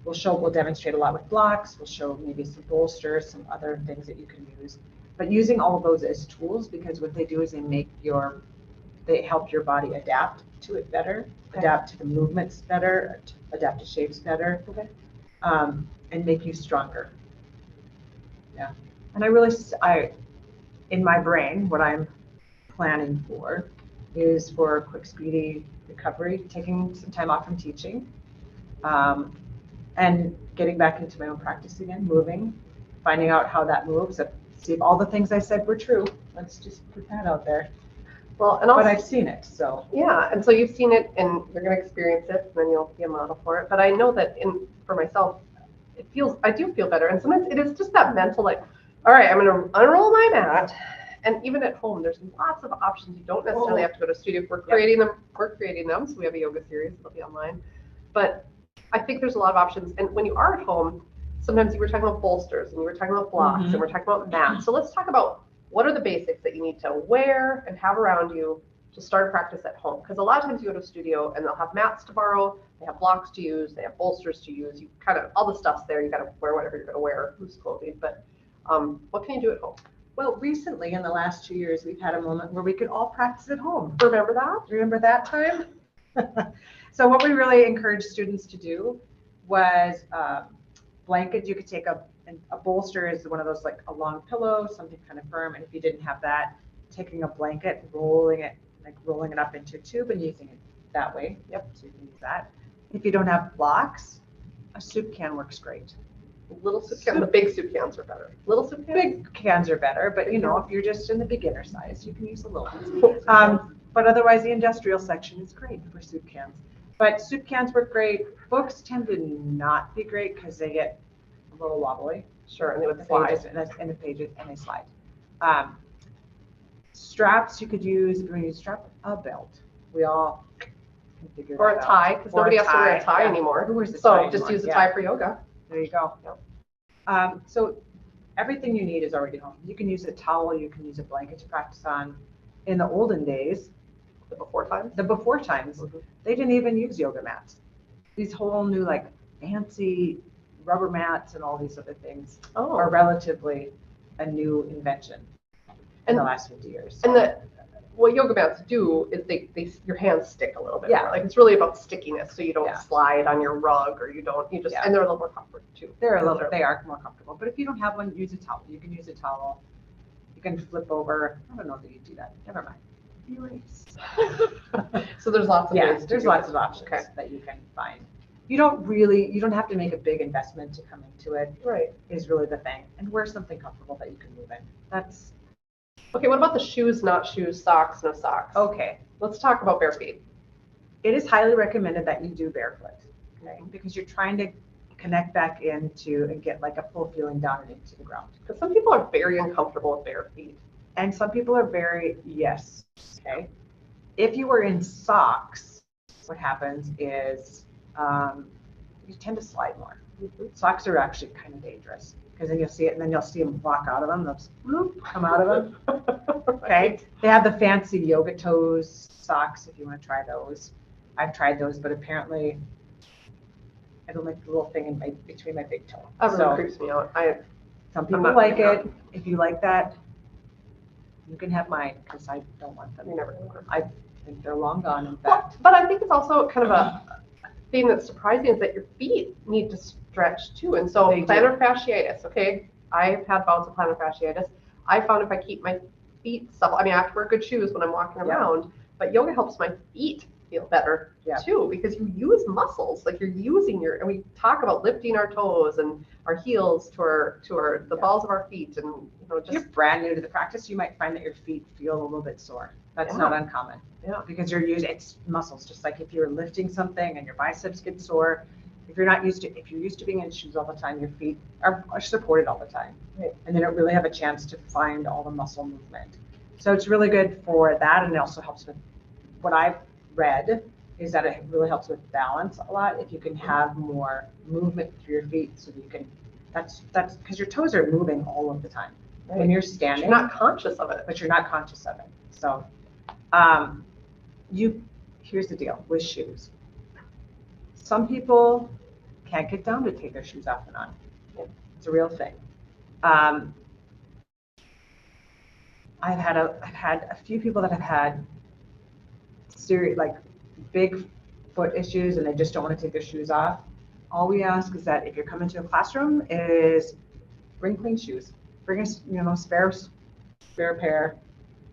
Speaker 3: we'll demonstrate a lot with blocks. We'll show maybe some bolsters, some other things that you can use. But using all of those as tools, because what they do is they help your body adapt to it better, adapt to the movements better, adapt to shapes better, and make you stronger. Yeah. And in my brain, what I'm planning for is for a quick, speedy recovery, taking some time off from teaching, and getting back into my own practice again, moving, finding out how that moves, see if all the things I said were true. Let's just put that out there.
Speaker 2: Well, and also,
Speaker 3: But I've seen it, so.
Speaker 2: yeah, and so you've seen it, and you're going to experience it, and then you'll be a model for it. But I know that for myself, I do feel better, and sometimes it is just that mental, like, all right, I'm going to unroll my mat. And even at home, there's lots of options. You don't necessarily have to go to a studio. We're creating them. We're creating them. So we have a yoga series. It'll be online. But I think there's a lot of options. And when you are at home, sometimes you were talking about bolsters and you were talking about blocks and we're talking about mats. So let's talk about what are the basics that you need to wear and have around you to start a practice at home. Because a lot of times you go to a studio and they'll have mats to borrow. They have blocks to use. They have bolsters to use. You kind of, all the stuff's there. You got to wear whatever you're going to wear, loose clothing. But what can you do at home?
Speaker 3: Well, recently in the last 2 years, we've had a moment where we could all practice at home.
Speaker 2: Remember that?
Speaker 3: Remember that time? So what we really encouraged students to do was blankets. You could take a bolster is one of those, like a long pillow, something kind of firm. And if you didn't have that, taking a blanket, rolling it up into a tube and using it that way. Yep, so you can use that. If you don't have blocks, a soup can works great.
Speaker 2: Little soup cans. The big soup cans are better. Little soup cans?
Speaker 3: Big cans are better, but if you're just in the beginner size, you can use the little ones. But otherwise, the industrial section is great for soup cans. But soup cans work great. Books tend to not be great because they get a little wobbly.
Speaker 2: Sure, and they would
Speaker 3: slide.
Speaker 2: slide.
Speaker 3: And the pages, and they slide. Straps you could use, if you want to strap a belt. We all can figure that out.
Speaker 2: Or a tie, because nobody has to wear a tie anymore.
Speaker 3: Who wears a tie
Speaker 2: So
Speaker 3: anymore?
Speaker 2: just use a tie for yoga.
Speaker 3: There you go. Yep. So everything you need is already home. You can use a towel, you can use a blanket to practice on. In the olden days, the before times, they didn't even use yoga mats. These whole new like fancy rubber mats and all these other things are relatively a new invention in the last 50 years.
Speaker 2: And what yoga mats do is your hands stick a little bit.
Speaker 3: Yeah.
Speaker 2: More. Like it's really about stickiness, so you don't
Speaker 3: Yeah.
Speaker 2: slide on your rug or you just, and they're a little more comfortable too.
Speaker 3: They are more comfortable. But if you don't have one, use a towel. You can use a towel. You can flip over. I don't know that you do that. Never mind. Erase.
Speaker 2: So there's lots of ways.
Speaker 3: There's lots of options that you can find. You don't have to make a big investment to come into it.
Speaker 2: Right.
Speaker 3: Is really the thing. And wear something comfortable that you can move in. That's
Speaker 2: okay. What about the shoes, not shoes, socks, no socks?
Speaker 3: okay.
Speaker 2: Let's talk about bare feet.
Speaker 3: It is highly recommended that you do barefoot, okay? Because you're trying to connect back into and get like a full feeling down into the ground.
Speaker 2: Because some people are very uncomfortable with bare feet.
Speaker 3: And some people are okay? If you were in socks, what happens is you tend to slide more. Socks are actually kind of dangerous because then you'll see it and then you'll see them walk out of them. They'll come out of them. Okay. They have the fancy yoga toes socks if you want to try those. I've tried those, but apparently I don't like the little thing between my big toe.
Speaker 2: That really creeps me out.
Speaker 3: Some people like it. If you like that, you can have mine because I don't want them.
Speaker 2: You're never going to wear them.
Speaker 3: I think they're long gone, in fact.
Speaker 2: But I think it's also kind of a thing that's surprising is that your feet need to stretch too. And so plantar fasciitis, okay? I've had bouts of plantar fasciitis. I found if I keep my feet supple, I mean, I have to wear good shoes when I'm walking around, but yoga helps my feet feel better too, because you use muscles, like you're using your, and we talk about lifting our toes and our heels to the balls of our feet, and
Speaker 3: if you're brand new to the practice, you might find that your feet feel a little bit sore. That's not uncommon. Yeah. Because you're using it's muscles, just like if you're lifting something and your biceps get sore. If you're used to being in shoes all the time, your feet are supported all the time. Right. And they don't really have a chance to find all the muscle movement. So it's really good for that, and it also helps with what I've read is that it really helps with balance a lot if you can have more movement through your feet, so that you can that's because your toes are moving all of the time. Right. When you're standing,
Speaker 2: you're not conscious of it.
Speaker 3: But you're not conscious of it. So here's the deal with shoes. Some people can't get down to take their shoes off and on. It's a real thing. I've had a few people that have had serious, like big foot issues, and they just don't want to take their shoes off. All we ask is that if you're coming to a classroom, is bring clean shoes. Bring us, spare pair.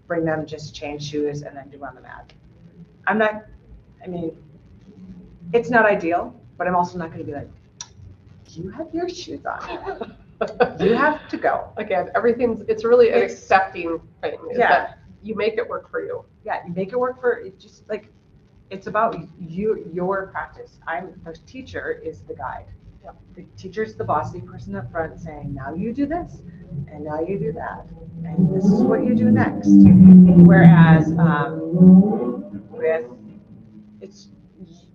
Speaker 3: Bring them, just change shoes, and then do on the mat. It's not ideal, but I'm also not going to be like, you have your shoes on. You have to go.
Speaker 2: Again, it's really an accepting thing. That you make it work for you.
Speaker 3: Yeah, you make it work for it. Just like it's about your practice. The teacher is the guide. Yep. The teacher's the bossy person up front saying, now you do this, and now you do that, and this is what you do next. Whereas it's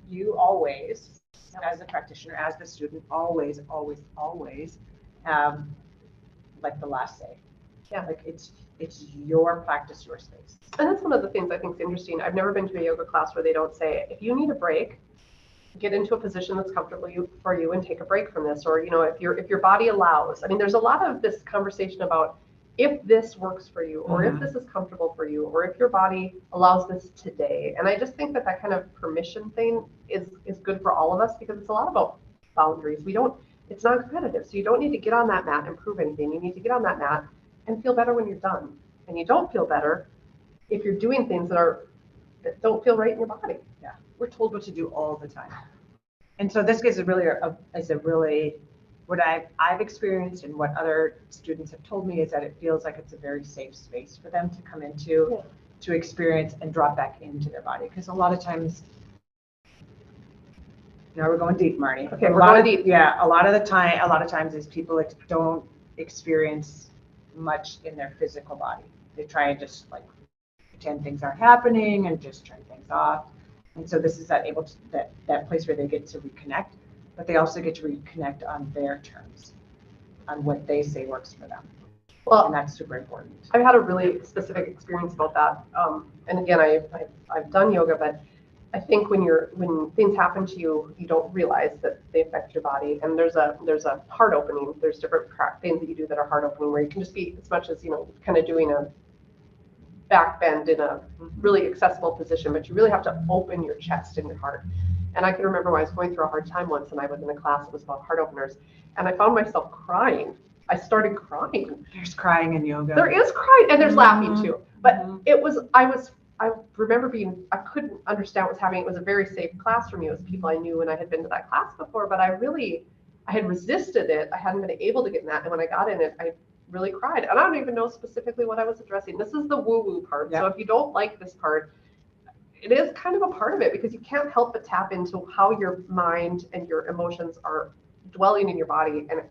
Speaker 3: you always, as a practitioner, as the student, always have like the last say. Yeah. Like it's your practice, your space.
Speaker 2: And that's one of the things I think is interesting. I've never been to a yoga class where they don't say, if you need a break, get into a position that's comfortable for you and take a break from this. Or, if your body allows. I mean, there's a lot of this conversation about if this works for you, or if this is comfortable for you, or if your body allows this today. And I just think that kind of permission thing is good for all of us, because it's a lot about boundaries. It's not competitive. So you don't need to get on that mat and prove anything. You need to get on that mat and feel better when you're done. And you don't feel better if you're doing things that don't feel right in your body.
Speaker 3: Yeah, we're told what to do all the time. And so this is really what I've experienced, and what other students have told me, is that it feels like it's a very safe space for them to come into, to experience and drop back into their body. Because a lot of times, now we're going deep, Marnie.
Speaker 2: Okay, we're going deep.
Speaker 3: Yeah, a lot of times is people don't experience much in their physical body. They try and just like pretend things aren't happening and just turn things off. And so this is that place where they get to reconnect, but they also get to reconnect on their terms, on what they say works for them. Well, and that's super important.
Speaker 2: I've had a really specific experience about that. And again, I've done yoga, but I think when things happen to you, you don't realize that they affect your body. And there's a heart opening. There's different things that you do that are heart opening, where you can just be, as much as, kind of doing a back bend in a really accessible position, but you really have to open your chest and your heart. And I can remember when I was going through a hard time once, and I was in a class that was about heart openers, and I found myself crying. I started crying.
Speaker 3: There's crying in yoga.
Speaker 2: There is crying, and there's laughing too. But I remember I couldn't understand what was happening. It was a very safe class for me. It was people I knew, and I had been to that class before, but I had resisted it. I hadn't been able to get in that. And when I got in it, I really cried. And I don't even know specifically what I was addressing. This is the woo-woo part. Yeah. So if you don't like this part, it is kind of a part of it, because you can't help but tap into how your mind and your emotions are dwelling in your body. And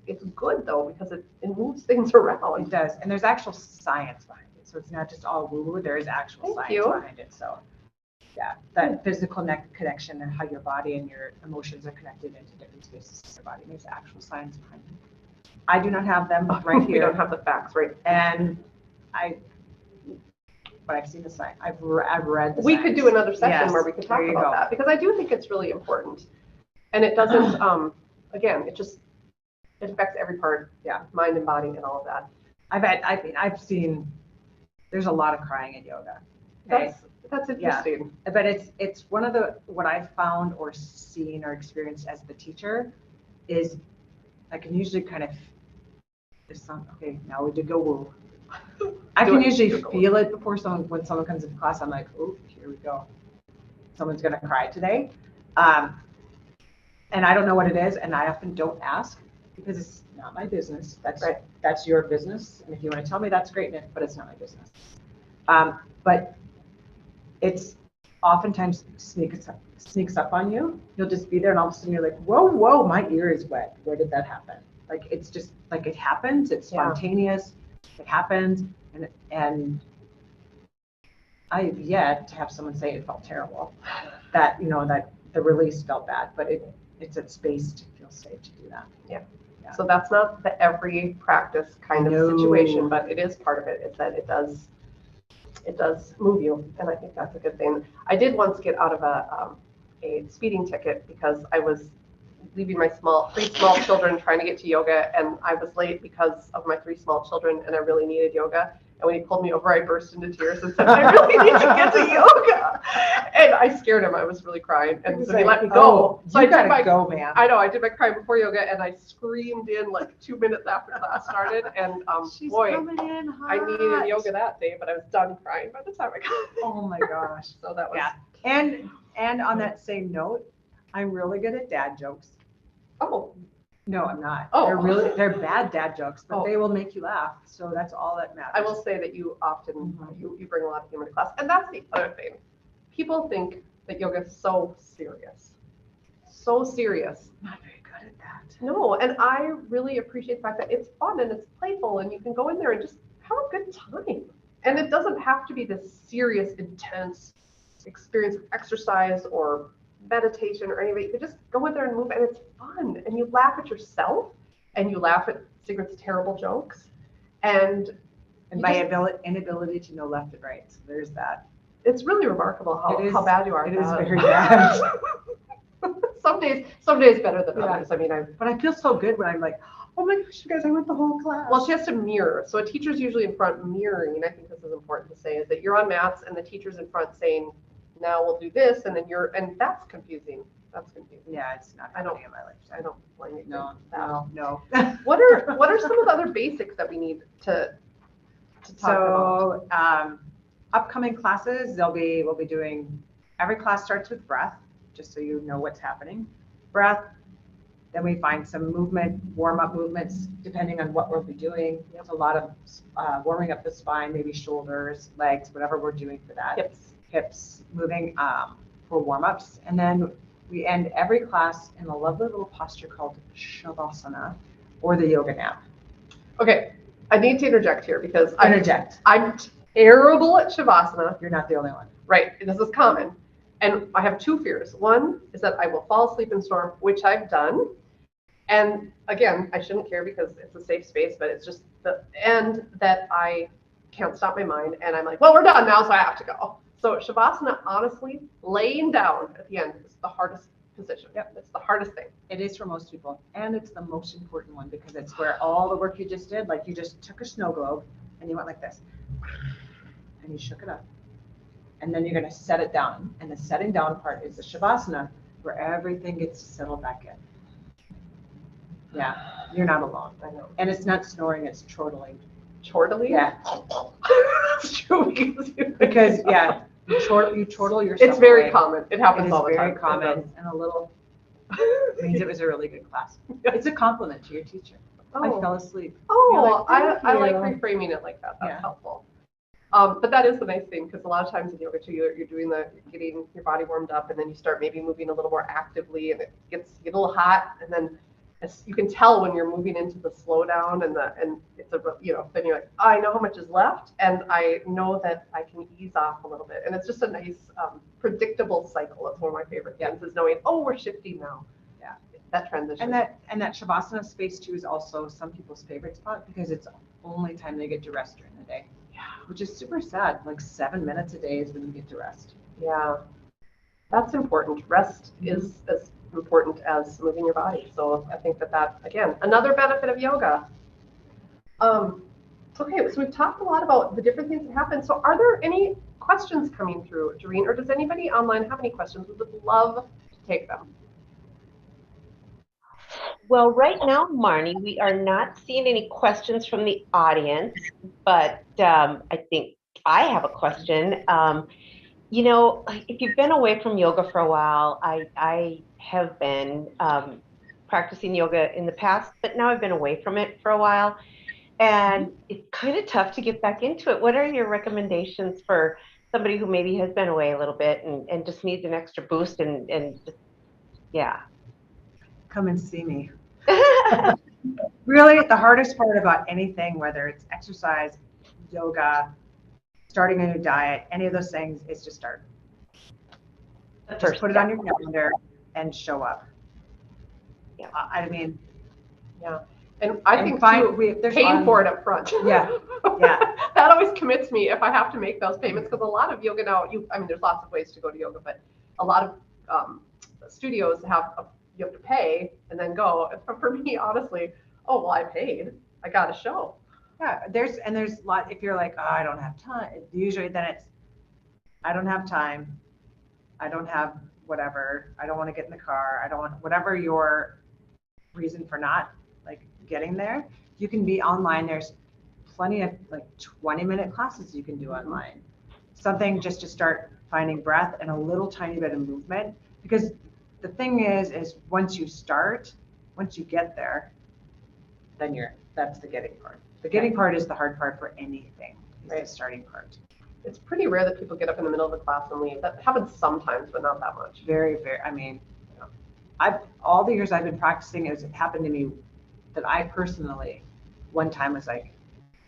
Speaker 2: it's good, though, because it moves things around.
Speaker 3: It does. And there's actual science behind it. So it's not just all woo-woo. There is actual science behind it. So yeah, that physical connection and how your body and your emotions are connected into different spaces of your body. There's actual science behind it. I do not have them right here.
Speaker 2: We don't have the facts, right?
Speaker 3: And but I've seen the science. I've read the science.
Speaker 2: We could do another session where we could talk about that, because I do think it's really important. And it doesn't, again, it affects every part, mind and body and all of that.
Speaker 3: I've seen, there's a lot of crying in yoga.
Speaker 2: Okay? That's interesting.
Speaker 3: Yeah. But it's one of what I've found or seen or experienced as the teacher is I can usually kind of, okay, now we did go woo. I can usually feel it before when someone comes into class. I'm like, oh, here we go. someone's going to cry today. And I don't know what it is, and I often don't ask because it's not my business. That's your business. And if you want to tell me, that's great, but it's not my business. But it's oftentimes sneaks up on you. You'll just be there, and all of a sudden you're like, whoa, my ear is wet. Where did that happen? Like, it's just like, it happens. It's spontaneous. It happens. And I've yet to have someone say it felt terrible, that, that the release felt bad, but it's a space to feel safe to do that.
Speaker 2: Yeah. So that's not the every practice kind of situation, but it is part of it. It's that it does move you, and I think that's a good thing. I did once get out of a speeding ticket because I was leaving my three small children trying to get to yoga, and I was late because of my three small children, and I really needed yoga. And when he pulled me over, I burst into tears and said, I really need to get to yoga. And I scared him. I was really crying. And so he let me go. So I did
Speaker 3: go, man.
Speaker 2: I know. I did my crying before yoga, and I screamed in like 2 minutes after class started. And boy, I needed yoga that day, but I was done crying by the time I got there.
Speaker 3: Oh my gosh.
Speaker 2: So that was.
Speaker 3: Yeah. And on that same note, I'm really good at dad jokes.
Speaker 2: Oh.
Speaker 3: No, I'm not.
Speaker 2: Oh.
Speaker 3: They're bad dad jokes, but they will make you laugh. So that's all that matters.
Speaker 2: I will say that you often, you bring a lot of humor to class. And that's the other thing. People think that yoga is so serious. So serious.
Speaker 3: I'm not very good at that.
Speaker 2: No, and I really appreciate the fact that it's fun and it's playful and you can go in there and just have a good time. And it doesn't have to be this serious, intense experience of exercise or meditation or anything. You could just go in there and move, and it's fun, and you laugh at yourself, and you laugh at Sigrid's terrible jokes, and
Speaker 3: my inability to know left and right. So there's that.
Speaker 2: It's really remarkable how bad you are.
Speaker 3: It is very bad.
Speaker 2: Some days better than others. I mean,
Speaker 3: but I feel so good when I'm like, oh my gosh, you guys, I went the whole class.
Speaker 2: Well, she has to mirror. So a teacher's usually in front mirroring, and I think this is important to say, is that you're on mats and the teacher's in front saying, now we'll do this, and then and that's confusing. That's confusing.
Speaker 3: Yeah, it's not happening in my life.
Speaker 2: I don't blame you.
Speaker 3: No.
Speaker 2: What are some of the other basics that we need to talk about?
Speaker 3: Upcoming classes, we'll be doing, every class starts with breath, just so you know what's happening. Breath, then we find some movement, warm-up movements, depending on what we'll be doing. There's a lot of warming up the spine, maybe shoulders, legs, whatever we're doing for that. Hips moving for warm-ups. And then we end every class in a lovely little posture called Shavasana, or the yoga nap.
Speaker 2: Okay, I need to interject here because I'm terrible at Shavasana.
Speaker 3: You're not the only one.
Speaker 2: Right, this is common. And I have two fears. One is that I will fall asleep and snore, which I've done. And again, I shouldn't care because it's a safe space, but it's just the end that I can't stop my mind. And I'm like, well, we're done now, so I have to go. So Shavasana, honestly, laying down at the end is the hardest position.
Speaker 3: Yep.
Speaker 2: It's the hardest thing.
Speaker 3: It is for most people. And it's the most important one because it's where all the work you just did, like you just took a snow globe and you went like this. And you shook it up. And then you're going to set it down. And the setting down part is the Shavasana, where everything gets to settle back in. Yeah, you're not alone.
Speaker 2: I know.
Speaker 3: And it's not snoring, it's chortling.
Speaker 2: Chortling?
Speaker 3: Yeah.
Speaker 2: That's true
Speaker 3: because yeah, you chortle yourself.
Speaker 2: It's very
Speaker 3: away.
Speaker 2: common. It happens all the time.
Speaker 3: It's very common and a little means it was a really good class. It's a compliment to your teacher. I fell asleep.
Speaker 2: Oh,
Speaker 3: like,
Speaker 2: I like reframing it like that. That's helpful. But that is the nice thing because a lot of times in yoga too, you're doing getting your body warmed up, and then you start maybe moving a little more actively, and it gets a little hot, and then you can tell when you're moving into the slowdown and it's then you're like, oh, I know how much is left, and I know that I can ease off a little bit, and it's just a nice predictable cycle. It's one of my favorite things is knowing, oh, we're shifting now. Yeah, that transition.
Speaker 3: And that Shavasana space too is also some people's favorite spot because it's the only time they get to rest during the day. Yeah, which is super sad. Like 7 minutes a day is when you get to rest. Yeah,
Speaker 2: that's important. Rest is as important as moving your body. So I think that again, another benefit of yoga. Okay, so we've talked a lot about the different things that happen. So are there any questions coming through, Doreen, or does anybody online have any questions? We would love to take them.
Speaker 4: Well, right now, Marnie, we are not seeing any questions from the audience, but I think I have a question. You know, if you've been away from yoga for a while, I have been practicing yoga in the past, but now I've been away from it for a while. And it's kind of tough to get back into it. What are your recommendations for somebody who maybe has been away a little bit and just needs an extra boost and just, yeah.
Speaker 3: Come and see me. Really, the hardest part about anything, whether it's exercise, yoga, starting a new diet, any of those things, is to start. Just put it on your calendar and show up.
Speaker 4: Yeah.
Speaker 3: I mean,
Speaker 2: Yeah. And I think
Speaker 3: there's
Speaker 2: paying for it up front.
Speaker 3: Yeah. Yeah.
Speaker 2: That always commits me if I have to make those payments, because a lot of yoga now, I mean, there's lots of ways to go to yoga, but a lot of studios you have to pay and then go. And for me, honestly, oh, well, I paid. I got a show.
Speaker 3: Yeah, there's a lot. If you're like, oh, I don't have time, usually then it's, I don't have time. I don't have whatever. I don't want to get in the car. I don't want, whatever your reason for not like getting there. You can be online. There's plenty of like 20-minute classes you can do online. Something just to start finding breath and a little tiny bit of movement. Because the thing is once you get there, then that's the getting part. The getting part is the hard part for anything, is the starting part.
Speaker 2: It's pretty rare that people get up in the middle of the class and leave. That happens sometimes, but not that much.
Speaker 3: Very, very, I mean, all the years I've been practicing, it happened to me that I personally, one time was like,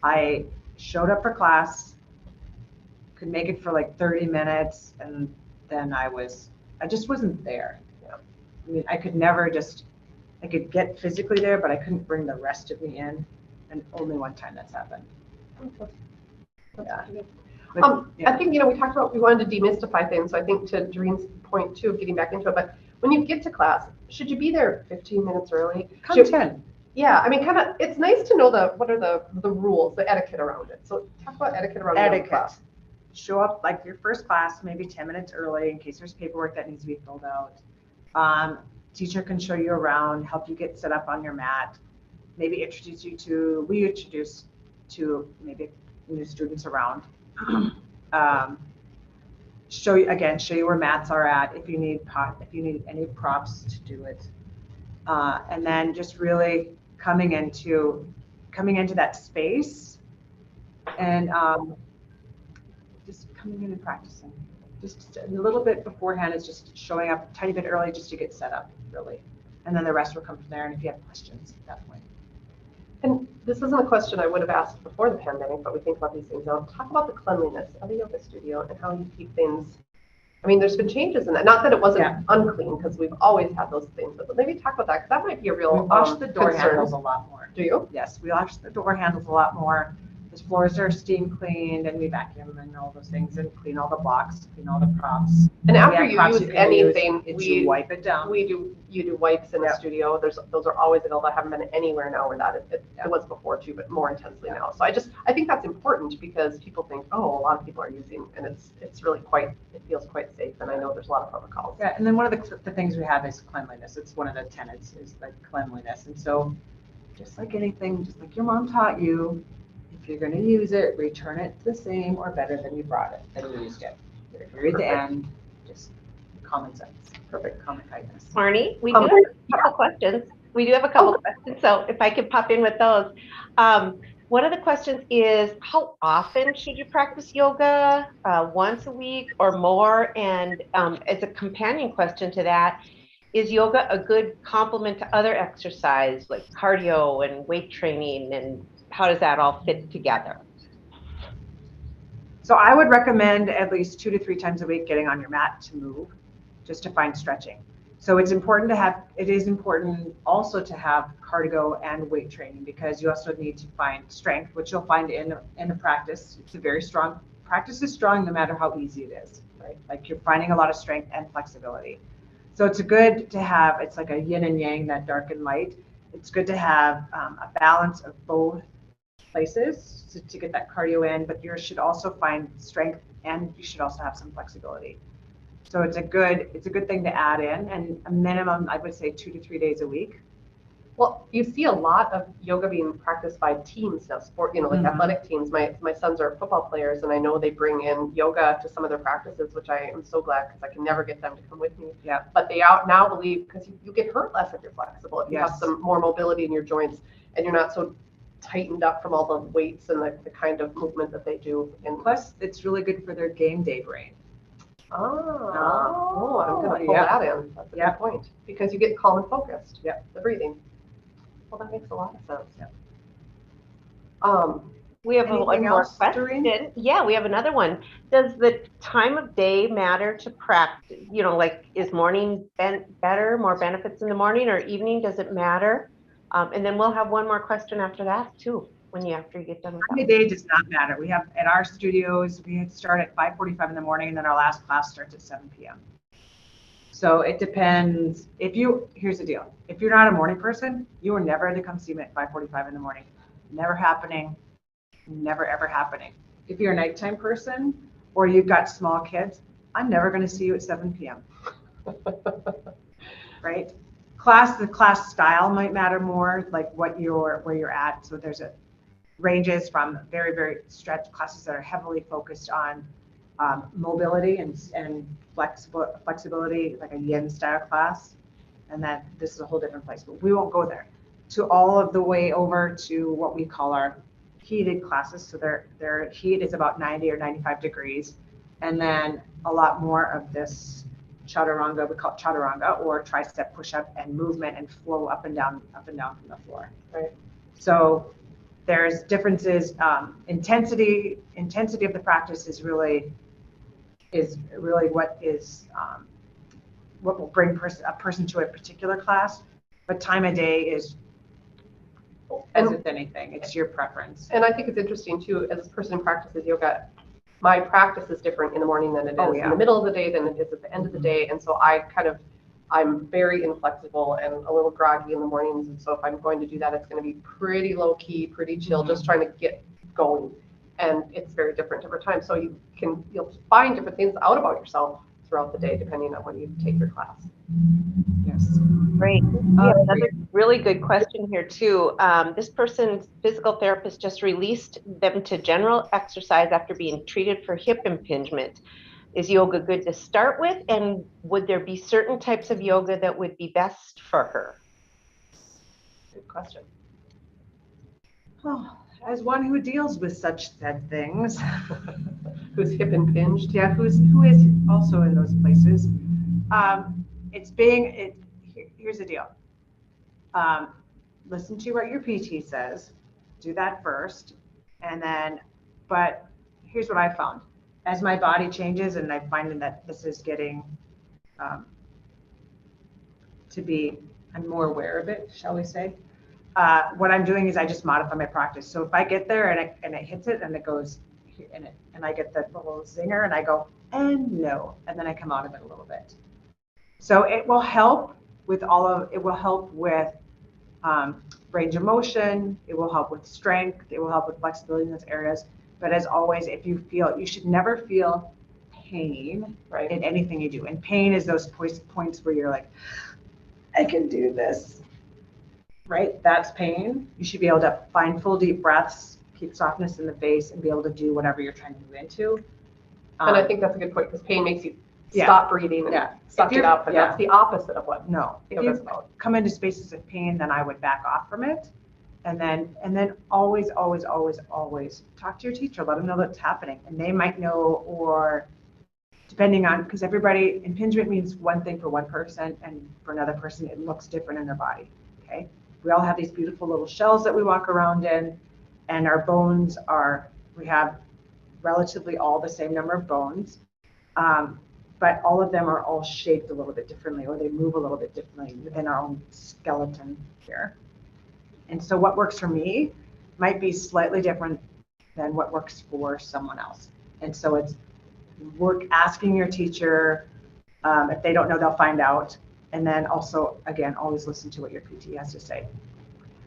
Speaker 3: I showed up for class, could make it for like 30 minutes, and then I just wasn't there. Yeah. I mean, I could get physically there, but I couldn't bring the rest of me in. And only one time that's happened.
Speaker 2: Yeah. I think, we talked about, we wanted to demystify things. So I think to Doreen's point too, of getting back into it, but when you get to class, should you be there 15 minutes early?
Speaker 3: Come 10.
Speaker 2: Yeah, I mean, it's nice to know what are the rules, the etiquette around it. So talk about etiquette around yoga class.
Speaker 3: Show up like your first class, maybe 10 minutes early in case there's paperwork that needs to be filled out. Teacher can show you around, help you get set up on your mat, maybe introduce to maybe new students around. Show you where mats are at, if you need any props to do it. And then just really coming into that space and just coming in and practicing. Just a little bit beforehand is just showing up a tiny bit early just to get set up, really. And then the rest will come from there, and if you have questions at that point.
Speaker 2: And this isn't a question I would have asked before the pandemic, but we think about these things now. Talk about the cleanliness of a yoga studio and how you keep things. I mean, there's been changes in that. Not that it wasn't unclean, because we've always had those things, but maybe talk about that, because that might be a real
Speaker 3: we wash the door
Speaker 2: concern.
Speaker 3: Handles a lot more.
Speaker 2: Do you?
Speaker 3: Yes, we wash the door handles a lot more. The floors are steam cleaned, and we vacuum and all those things, and clean all the blocks, clean all the props.
Speaker 2: And after you use anything,
Speaker 3: you wipe it down.
Speaker 2: You do wipes in the studio. Those are always available. I haven't been anywhere now where that it was before too, but more intensely now. So I think that's important, because people think, oh, a lot of people are using, and it's really it feels quite safe. And I know there's a lot of protocols.
Speaker 3: Yeah, and then one of the things we have is cleanliness. It's one of the tenets is like cleanliness. And so just like anything, just like your mom taught you, if you're going to use it, return it the same or better than you brought it, than you used it. Very at the end, just common sense. Perfect. Common kindness.
Speaker 4: Marnie, we do have a couple questions. Questions, so if I could pop in with those. One of the questions is, how often should you practice yoga? Once a week or more? And as a companion question to that, is yoga a good complement to other exercise like cardio and weight training, and how does that all fit together?
Speaker 3: So I would recommend at least 2 to 3 times a week getting on your mat to move, just to find stretching. So it is important also to have cardio and weight training, because you also need to find strength, which you'll find in the practice. It's a very strong, practice is strong no matter how easy it is, right? Like you're finding a lot of strength and flexibility. So it's good to have, it's like a yin and yang, that dark and light. It's good to have a balance of both places to get that cardio in, but you should also find strength, and you should also have some flexibility. So it's a good thing to add in, and a minimum, I would say 2 to 3 days a week.
Speaker 2: Well, you see a lot of yoga being practiced by teams now, sport, like athletic teams. My sons are football players, and I know they bring in yoga to some of their practices, which I am so glad because I can never get them to come with me.
Speaker 3: Yeah.
Speaker 2: But they now believe because you get hurt less if you're flexible, if you have some more mobility in your joints, and you're not so tightened up from all the weights and the kind of movement that they do. And
Speaker 3: plus, it's really good for their game day brain.
Speaker 2: Oh, I'm going to pull that in. That's a good point. Because you get calm and focused.
Speaker 3: Yeah.
Speaker 2: The breathing. Well, that makes a lot of sense.
Speaker 3: Yeah.
Speaker 4: We have one more question. Yeah, we have another one. Does the time of day matter to practice? Like, is morning better, more benefits in the morning, or evening? Does it matter? And then we'll have one more question after that too, after you get done with that.
Speaker 3: The day does not matter. We have at our studios, we start at 5:45 in the morning, and then our last class starts at 7 p.m. So it depends. Here's the deal. If you're not a morning person, you are never to come see me at 5:45 in the morning. Never happening. Never, ever happening. If you're a nighttime person or you've got small kids, I'm never going to see you at 7 p.m. Right? The class style might matter more, like where you're at. So there's ranges from very, very stretched classes that are heavily focused on mobility and flexibility, like a yin style class. And then this is a whole different place, but we won't go there. To all of the way over to what we call our heated classes. So their heat is about 90 or 95 degrees. And then a lot more of this chaturanga, we call it chaturanga, or tricep push-up and movement and flow up and down from the floor. Right. So there's differences. Intensity of the practice is really what will bring a person to a particular class. But time of day is, as with anything, it's your preference.
Speaker 2: And I think it's interesting too, as a person who practices yoga, my practice is different in the morning than it is in the middle of the day than it is at the end of the day. And so I'm very inflexible and a little groggy in the mornings. And so if I'm going to do that, it's going to be pretty low key, pretty chill, just trying to get going. And it's very different over time. So you'll find different things out about yourself throughout the day, depending on when you take your class.
Speaker 3: Yes.
Speaker 4: Great. We have another really good question here too. This person's physical therapist just released them to general exercise after being treated for hip impingement. Is yoga good to start with? And would there be certain types of yoga that would be best for her?
Speaker 2: Good question.
Speaker 3: Oh, as one who deals with such said things,
Speaker 2: who's hip impinged,
Speaker 3: who is also in those places. Here's the deal. Listen to what your PT says. Do that first, and then. But here's what I found: as my body changes, and I'm finding that this is getting to be, I'm more aware of it, shall we say? What I'm doing is I just modify my practice. So if I get there and it hits it and it goes and I get that little zinger and I go and no, and then I come out of it a little bit. So it will help with range of motion. It will help with strength. It will help with flexibility in those areas. But as always, you should never feel pain in anything you do. And pain is those points where you're like, I can do this. Right? That's pain. You should be able to find full deep breaths, keep softness in the face, and be able to do whatever you're trying to move into.
Speaker 2: And I think that's a good point because pain makes you stop breathing and suck it up. And that's the opposite of what
Speaker 3: if you come into spaces of pain, then I would back off from it. And then always, always, always, always talk to your teacher. Let them know that's happening. And they might know, or depending on, because impingement means one thing for one person, and for another person, it looks different in their body. Okay. We all have these beautiful little shells that we walk around in, and our bones we have relatively all the same number of bones, but all of them are all shaped a little bit differently, or they move a little bit differently within our own skeleton here. And so what works for me might be slightly different than what works for someone else. And so it's asking your teacher. If they don't know, they'll find out. And then also, again, always listen to what your PT has to say.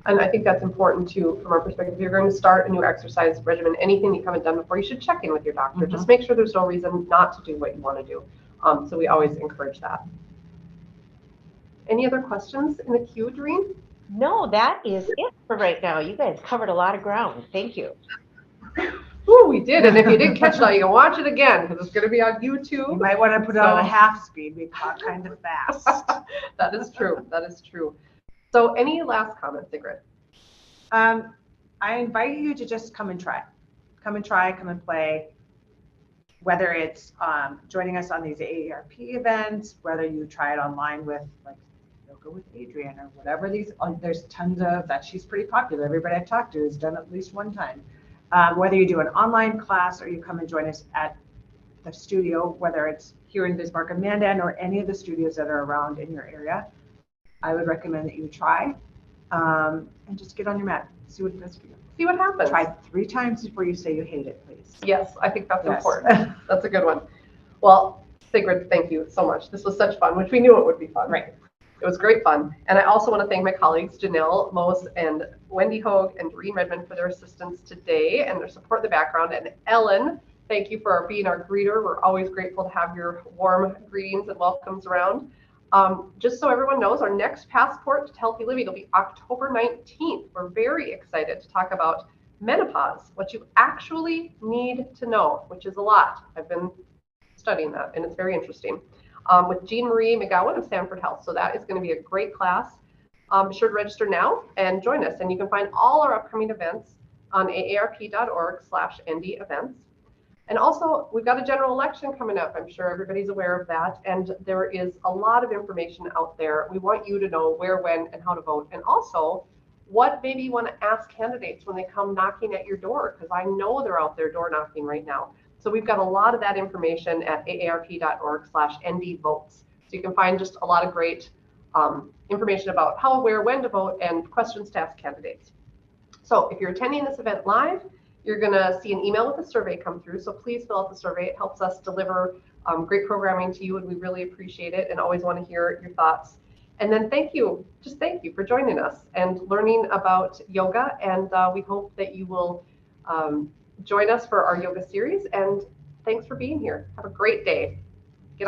Speaker 2: And I think that's important too, from our perspective. If you're going to start a new exercise regimen, anything you haven't done before, you should check in with your doctor. Just make sure there's no reason not to do what you want to do. So we always encourage that. Any other questions in the queue, Doreen?
Speaker 4: No, that is it for right now. You guys covered a lot of ground. Thank you.
Speaker 2: Ooh, we did. And if you didn't catch that, you can watch it again because it's going to be on
Speaker 3: You
Speaker 2: YouTube.
Speaker 3: might want to put it on a
Speaker 2: So-
Speaker 3: half speed. We talk kind of fast.
Speaker 2: That is true. That is true. So any last comments, Sigrid?
Speaker 3: I invite you to just come and try. Come and try, come and play. Whether it's joining us on these AARP events, whether you try it online with like Yoga with Adrienne or whatever these, there's tons of that. She's pretty popular. Everybody I've talked to has done it at least one time. Whether you do an online class or you come and join us at the studio, whether it's here in Bismarck and Mandan or any of the studios that are around in your area, I would recommend that you try and just get on your mat, see what it does for you.
Speaker 2: See what happens.
Speaker 3: Try 3 times before you say you hate it, please.
Speaker 2: Yes, I think that's
Speaker 3: Yes.
Speaker 2: important. That's a good one. Well, Sigrid, thank you so much. This was such fun, which we knew it would be fun.
Speaker 3: Right.
Speaker 2: It was great fun. And I also want to thank my colleagues, Janelle Mose and Wendy Hogue and Doreen Redmond for their assistance today and their support in the background. And Ellen, thank you for being our greeter. We're always grateful to have your warm greetings and welcomes around. Just so everyone knows, our next passport to healthy living will be October 19th. We're very excited to talk about menopause, what you actually need to know, which is a lot. I've been studying that and it's very interesting. With Jean Marie McGowan of Stanford Health. So that is going to be a great class. Be sure to register now and join us. And you can find all our upcoming events on aarp.org/ND events. And also, we've got a general election coming up. I'm sure everybody's aware of that. And there is a lot of information out there. We want you to know where, when, and how to vote. And also, what maybe you want to ask candidates when they come knocking at your door, because I know they're out there door knocking right now. So we've got a lot of that information at aarp.org/ND votes. So you can find just a lot of great information about how, where, when to vote, and questions to ask candidates. So if you're attending this event live, you're going to see an email with a survey come through. So please fill out the survey. It helps us deliver great programming to you, and we really appreciate it and always want to hear your thoughts. And then thank you, just thank you for joining us and learning about yoga. And we hope that you will join us for our yoga series. And thanks for being here. Have a great day.